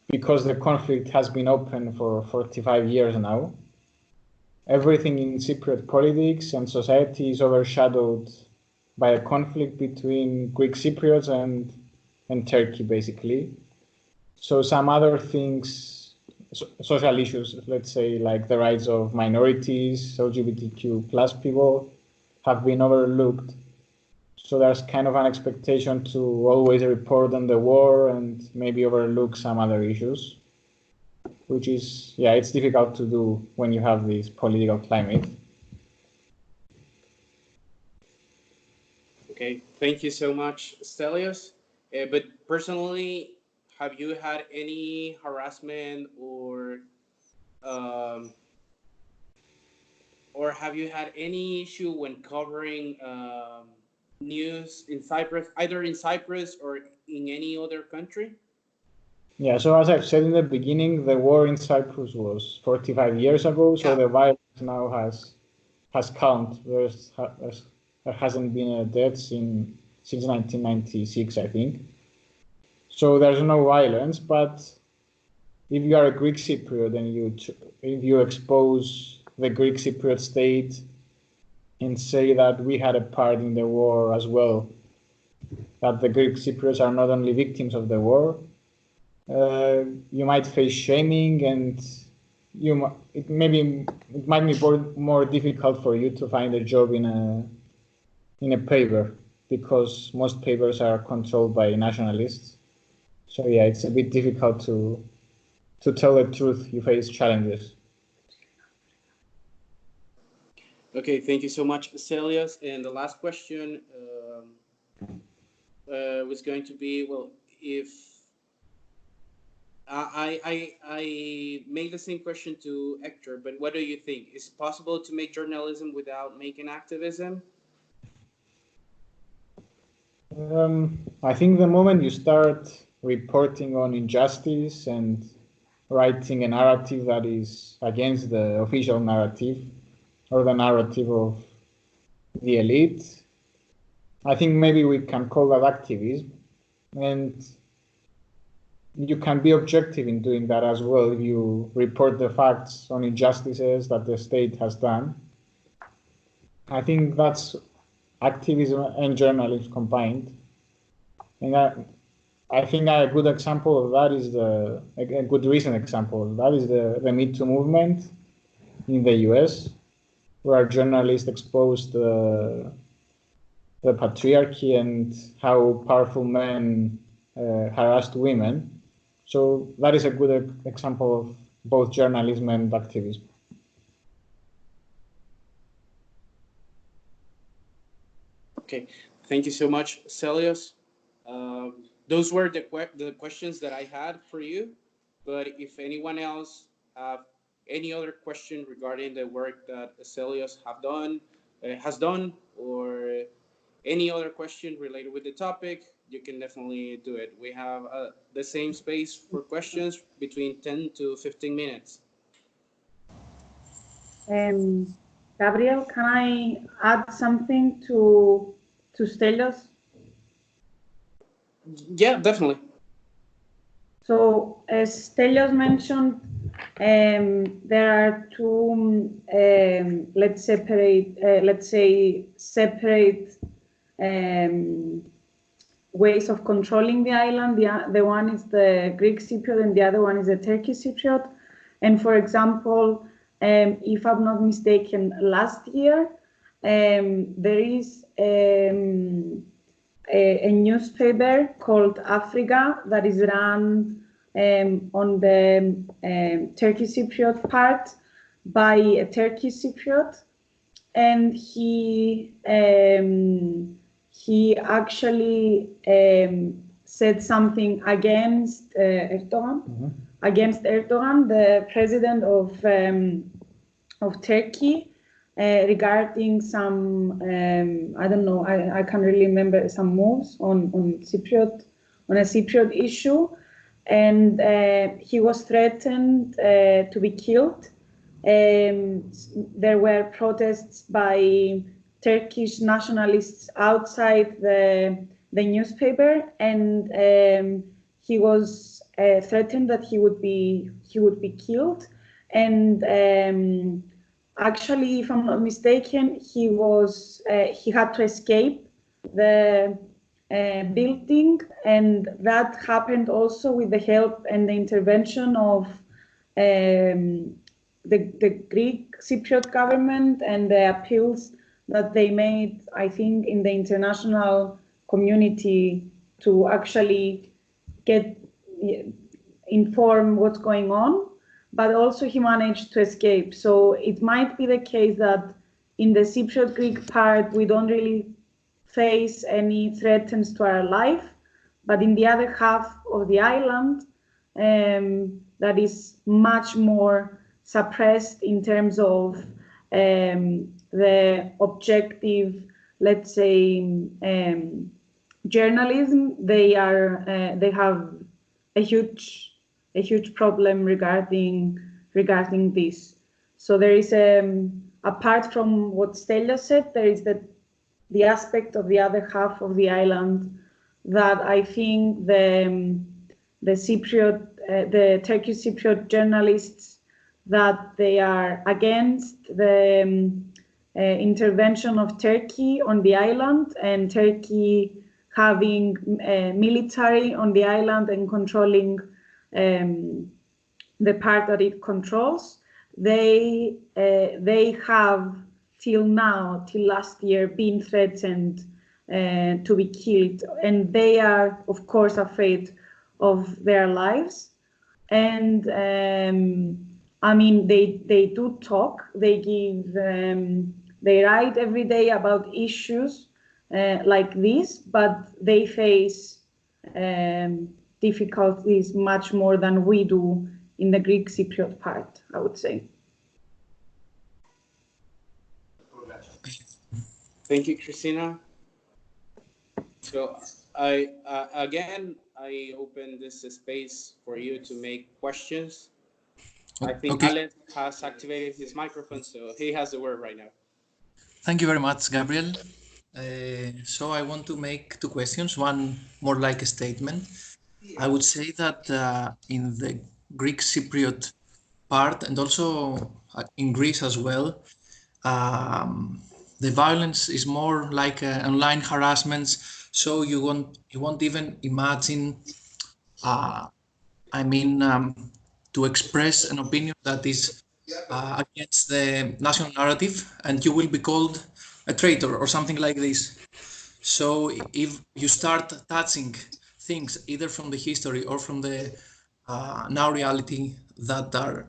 because the conflict has been open for 45 years now, everything in Cypriot politics and society is overshadowed by a conflict between Greek Cypriots and Turkey, basically. So some other things, social issues, let's say, like the rights of minorities, LGBTQ plus people, have been overlooked. So there's kind of an expectation to always report on the war and maybe overlook some other issues, which is, yeah, it's difficult to do when you have this political climate. Okay, thank you so much, Stelios. But personally, have you had any harassment or have you had any issue when covering news in Cyprus, either in Cyprus or in any other country? Yeah, so as I've said in the beginning, the war in Cyprus was 45 years ago, so the violence now has calmed. There hasn't been a death since 1996, I think. So there's no violence, but if you are a Greek Cypriot and if you expose the Greek Cypriot state and say that we had a part in the war as well, that the Greek Cypriots are not only victims of the war, you might face shaming, and it might be more difficult for you to find a job in a paper, because most papers are controlled by nationalists. So yeah, it's a bit difficult to tell the truth. You face challenges. Okay, thank you so much, Stelios. And the last question was going to be, well, if I made the same question to Hector, but what do you think? Is it possible to make journalism without making activism? I think the moment you start reporting on injustice and writing a narrative that is against the official narrative or the narrative of the elite, I think maybe we can call that activism. And you can be objective in doing that as well if you report the facts on injustices that the state has done. I think that's activism and journalism combined. And I think a good example of that is a good recent example of that is the Me Too movement in the US. where journalists exposed the patriarchy and how powerful men harassed women. So that is a good example of both journalism and activism. Okay, thank you so much, Celios. Those were the questions that I had for you. But if anyone else have any other question regarding the work that Celios has done, or any other question related with the topic, you can definitely do it. We have the same space for questions between 10 to 15 minutes. Gabriel, can I add something to Stelios? Yeah, definitely. So as Stelios mentioned, there are two, let's say separate ways of controlling the island. The one is the Greek Cypriot and the other one is the Turkish Cypriot. And for example, if I'm not mistaken, last year, there is a newspaper called Africa that is run on the Turkish Cypriot part by a Turkish Cypriot, and he actually said something against Erdogan, the president of Turkey, regarding some I don't know, I can't really remember, some moves on a Cypriot issue, and he was threatened to be killed. There were protests by Turkish nationalists outside the newspaper, and he was threatened that he would be killed. And actually, if I'm not mistaken, he had to escape the building, and that happened also with the help and the intervention of the Greek Cypriot government and the appeals that they made, I think, in the international community to actually inform what's going on. But also he managed to escape. So it might be the case that in the Cypriot Greek part, we don't really face any threats to our life, but in the other half of the island, that is much more suppressed in terms of the objective, let's say, journalism. They have a huge problem regarding this. So there is apart from what Stelios said, there is the aspect of the other half of the island that I think the Turkish Cypriot journalists, that they are against the intervention of Turkey on the island, and Turkey having military on the island and controlling the part that it controls. They have till last year been threatened to be killed, and they are of course afraid of their lives. And I mean, they do talk, they write every day about issues like this, but they face difficulties much more than we do in the Greek Cypriot part, I would say. Thank you, Christina. So I open this space for you to make questions. I think Alex has activated his microphone, so he has the word right now. Thank you very much, Gabriel. So I want to make two questions, one more like a statement. I would say that in the Greek Cypriot part, and also in Greece as well, the violence is more like online harassments. So you won't even imagine, to express an opinion that is against the national narrative, and you will be called a traitor or something like this. So if you start touching things either from the history or from the now reality that are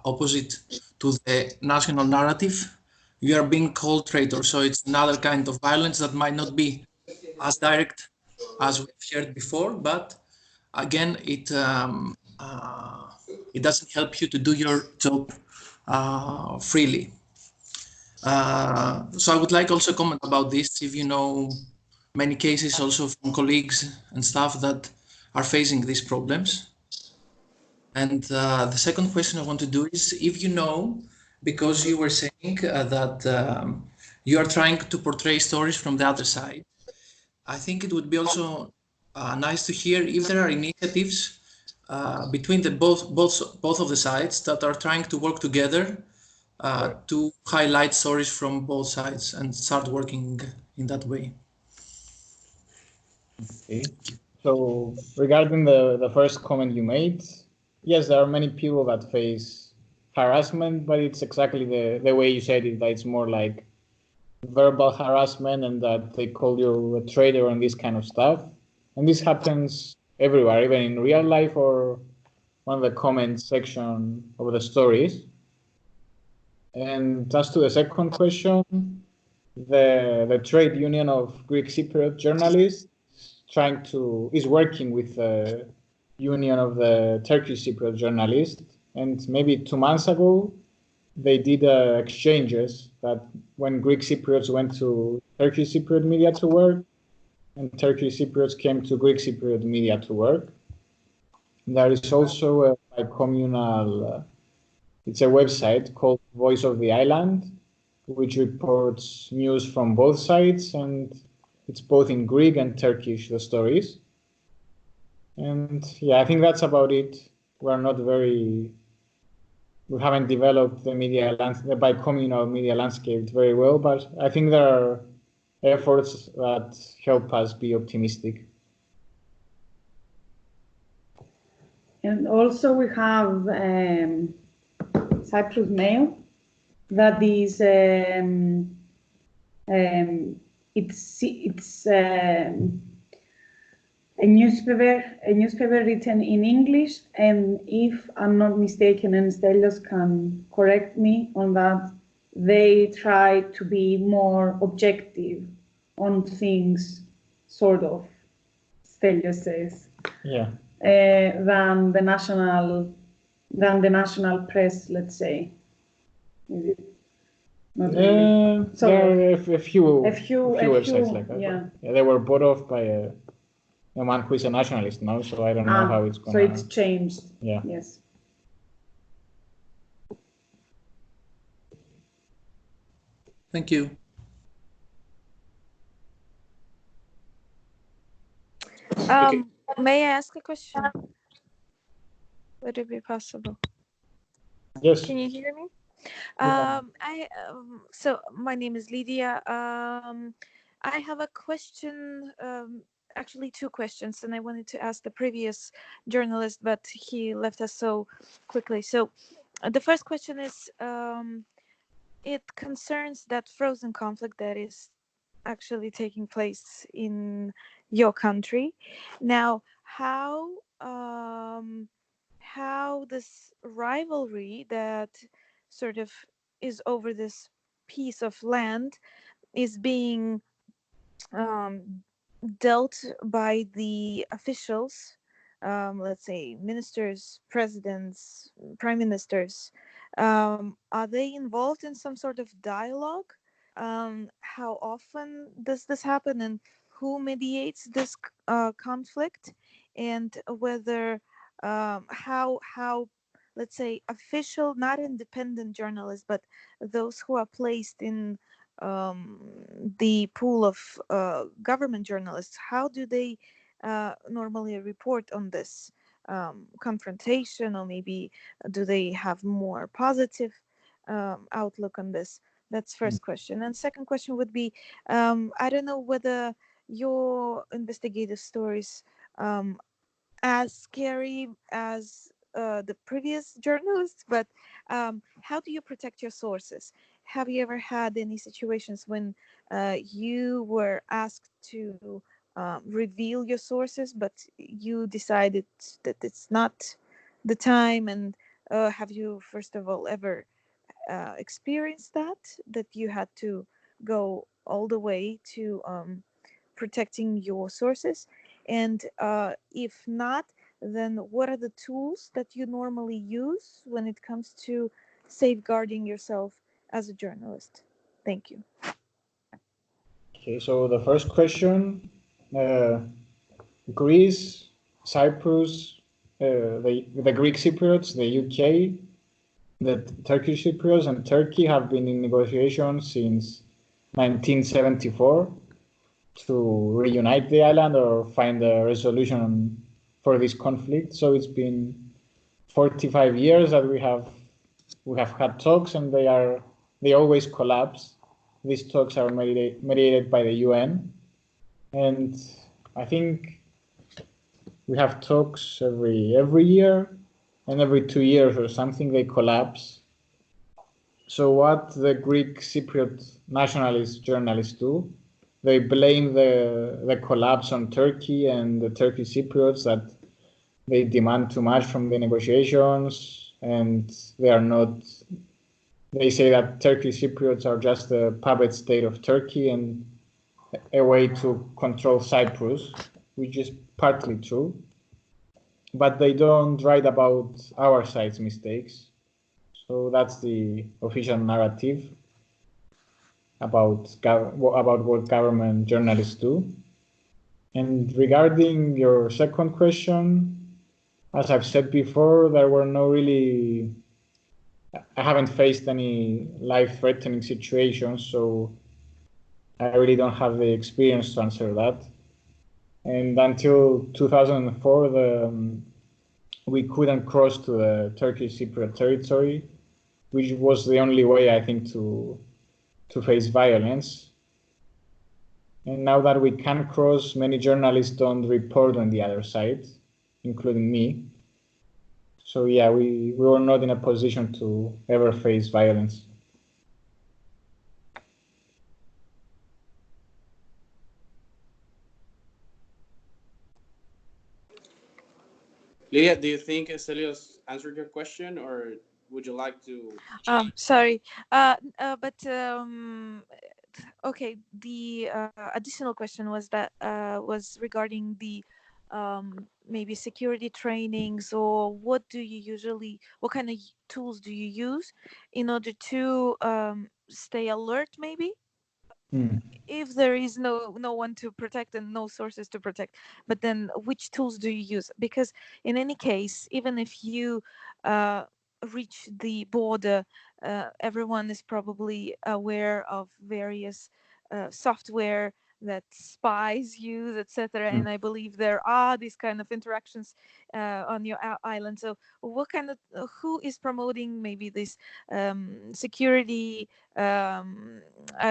opposite to the national narrative, you are being called traitor. So it's another kind of violence that might not be as direct as we've shared before, but again, it doesn't help you to do your job freely. So I would like also comment about this, if you know many cases also from colleagues and staff that are facing these problems. And the second question I want to do is, if you know, because you were saying that you are trying to portray stories from the other side, I think it would be also nice to hear if there are initiatives between the both of the sides that are trying to work together to highlight stories from both sides and start working in that way. Okay. So regarding the first comment you made, yes, there are many people that face harassment, but it's exactly the way you said it, that it's more like verbal harassment and that they call you a traitor and this kind of stuff. And this happens everywhere, even in real life or on the comment section of the stories. And as to the second question, the trade union of Greek Cypriot journalists is working with the union of the Turkish Cypriot journalists, and maybe 2 months ago they did exchanges that when Greek Cypriots went to Turkish Cypriot media to work, and Turkish Cypriots came to Greek Cypriot media to work. There is also a communal. It's a website called Voice of the Island, which reports news from both sides, and it's both in Greek and Turkish, the stories. And yeah, I think that's about it. We haven't developed the bi-communal media landscape very well, but I think there are efforts that help us be optimistic. And also we have Cyprus Mail, that is it's a newspaper written in English, and if I'm not mistaken, and Stelios can correct me on that, they try to be more objective on things, sort of, Stelios says. Yeah. Than the national press, let's say. Is it? Not really. There are a few websites like that. Yeah. Yeah, they were bought off by a man who is a nationalist now, so I don't know how it's going. So it's changed. Yeah. Yes. Thank you. Okay. May I ask a question? Would it be possible? Yes. Can you hear me? So my name is Lydia. I have a question, actually 2 questions, and I wanted to ask the previous journalist, but he left us so quickly. So the first question is, it concerns that frozen conflict that is actually taking place in your country. Now, how this rivalry that sort of is over this piece of land is being dealt by the officials, let's say ministers, presidents, prime ministers. Are they involved in some sort of dialogue? How often does this happen, and who mediates this conflict, and whether how let's say official, not independent journalists, but those who are placed in the pool of government journalists, how do they normally report on this confrontation, or maybe do they have more positive outlook on this? That's first question. And second question would be, I don't know whether your investigative stories as scary as the previous journalists, but how do you protect your sources? Have you ever had any situations when you were asked to reveal your sources, but you decided that it's not the time? And have you, first of all, ever experienced that you had to go all the way to protecting your sources? And if not, then what are the tools that you normally use when it comes to safeguarding yourself as a journalist? Thank you. Okay, so the first question, Greece, Cyprus, the Greek Cypriots, the UK, the Turkish Cypriots, and Turkey have been in negotiations since 1974 to reunite the island or find a resolution for this conflict. So it's been 45 years that we have had talks, and they always collapse. These talks are mediated by the UN, and I think we have talks every year, and every 2 years or something they collapse. So what the Greek Cypriot nationalist journalists do, they blame the collapse on Turkey and the Turkish Cypriots, that they demand too much from the negotiations, and they say that Turkish Cypriots are just a puppet state of Turkey and a way to control Cyprus, which is partly true. But they don't write about our side's mistakes. So that's the official narrative about what government journalists do. And regarding your second question, as I've said before, I haven't faced any life-threatening situations, so I really don't have the experience to answer that. And until 2004, we couldn't cross to the Turkish Cypriot territory, which was the only way, I think, to face violence. And now that we can cross, many journalists don't report on the other side, including me. So yeah, we were not in a position to ever face violence. Lydia, do you think Estelios answered your question, or would you like to? Sorry, but okay. The additional question was that was regarding the maybe security trainings, or what kind of tools do you use in order to stay alert, maybe? If there is no one to protect and no sources to protect, but then which tools do you use? Because in any case, even if you reach the border, everyone is probably aware of various software that spies use, etc. And I believe there are these kind of interactions on your island. So what kind of who is promoting maybe this security I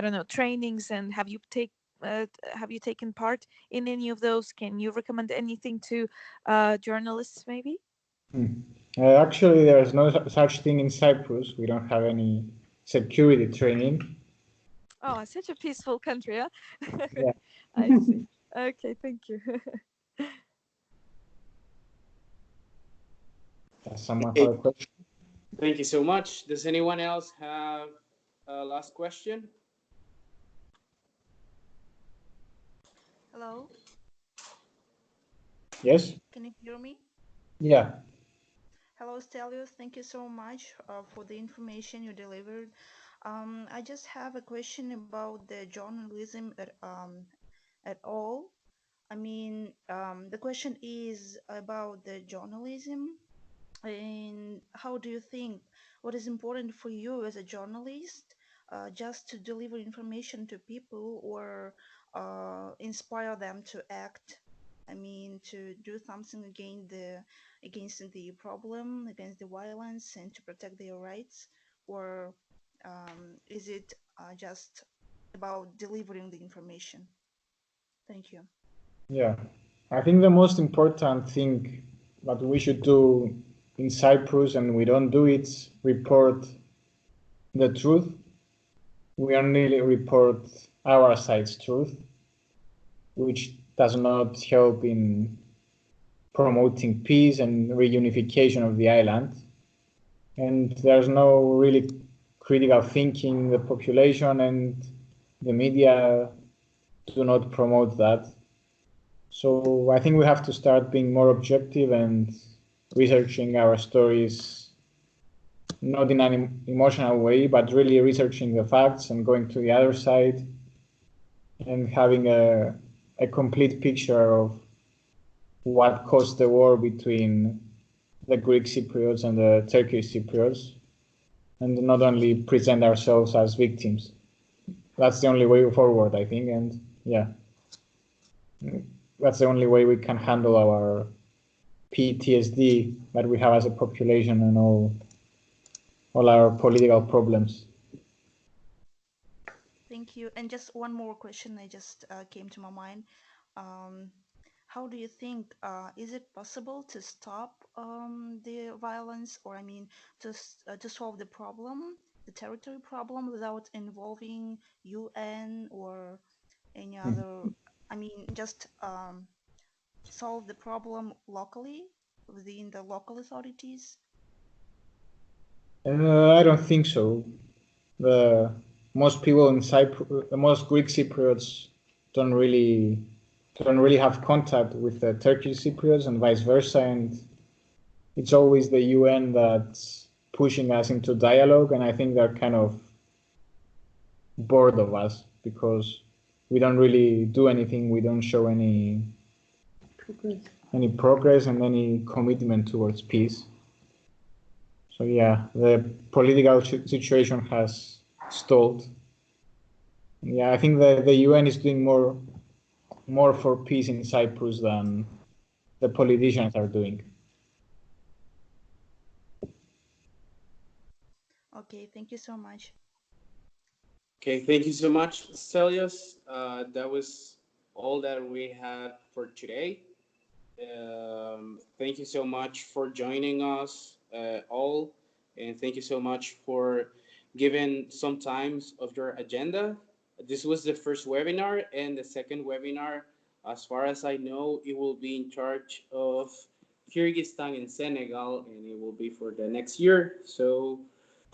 don't know, trainings, and have you taken part in any of those? Can you recommend anything to journalists maybe? Actually, there's no such thing in Cyprus. We don't have any security training. Oh, such a peaceful country, huh? Yeah. I see. Okay, thank you. Does someone have a question? Thank you so much. Does anyone else have a last question? Hello, Yes? can you hear me? Yeah. Hello, Stelios. Thank you so much for the information you delivered. I just have a question about the journalism at all. I mean, the question is about the journalism, and how do you think what is important for you as a journalist, just to deliver information to people, or inspire them to act? I mean, to do something against the problem, against the violence, and to protect their rights, or is it just about delivering the information? Thank you. Yeah. I think the most important thing that we should do in Cyprus and we don't do it, report the truth. We only report our side's truth, which does not help in promoting peace and reunification of the island. And there's no really critical thinking in the population, and the media do not promote that. So I think we have to start being more objective and researching our stories, not in an emotional way, but really researching the facts and going to the other side and having a complete picture of what caused the war between the Greek Cypriots and the Turkish Cypriots, and not only present ourselves as victims. That's the only way forward, I think, and yeah, that's the only way we can handle our PTSD that we have as a population and all our political problems. Thank you. And just one more question that just came to my mind. How do you think, is it possible to stop the violence, or I mean, to solve the problem, the territory problem, without involving UN or any other, I mean, just solve the problem locally within the local authorities? I don't think so. Most people in Cyprus, the most Greek Cypriots don't really have contact with the Turkish Cypriots and vice versa, and it's always the UN that's pushing us into dialogue, and I think they're kind of bored of us because we don't really do anything. We don't show any progress and any commitment towards peace. So yeah, the political situation has stalled. Yeah, I think the UN is doing more for peace in Cyprus than the politicians are doing. Okay, thank you so much. Okay, thank you so much, Stelios. That was all that we had for today. Thank you so much for joining us all, and thank you so much for giving some times of your agenda. This was the first webinar, and the second webinar, as far as I know, it will be in charge of Kyrgyzstan and Senegal, and it will be for the next year. So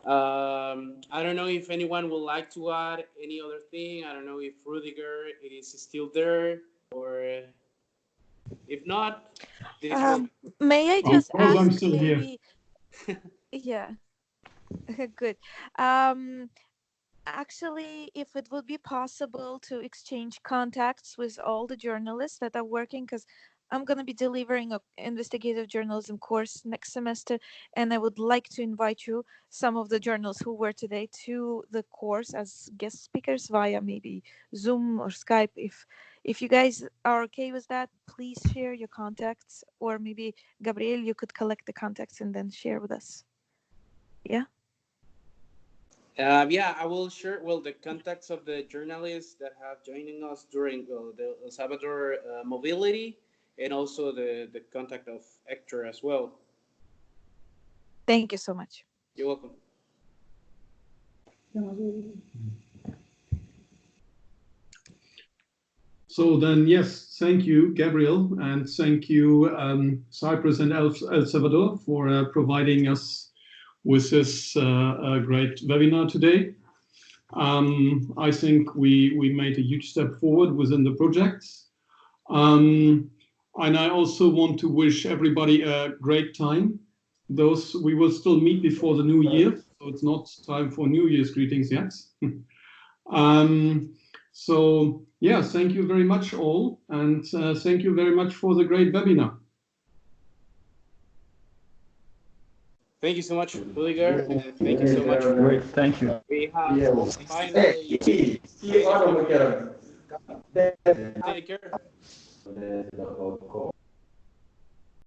I don't know if anyone would like to add any other thing. I don't know if Rudiger is still there, or if not, this will. May I Of just course, I'm ask still here. maybe? Yeah, good. Actually, if it would be possible to exchange contacts with all the journalists that are working, because I'm going to be delivering an investigative journalism course next semester, and I would like to invite you, some of the journalists who were today, to the course as guest speakers via maybe Zoom or Skype. If you guys are okay with that, please share your contacts, or maybe Gabriel, you could collect the contacts and then share with us. Yeah. Yeah, I will share, well, the contacts of the journalists that have joining us during the El Salvador mobility, and also the contact of Hector as well. Thank you so much. You're welcome. So then, yes, thank you, Gabriel, and thank you, Cyprus and El Salvador, for providing us with this great webinar today. I think we made a huge step forward within the project. And I also want to wish everybody a great time. We will still meet before the new year, so it's not time for New Year's greetings yet. So yeah, thank you very much all, and thank you very much for the great webinar. Thank you so much, Rudiger, and thank you so much. Great, thank you. We have finally. Take care.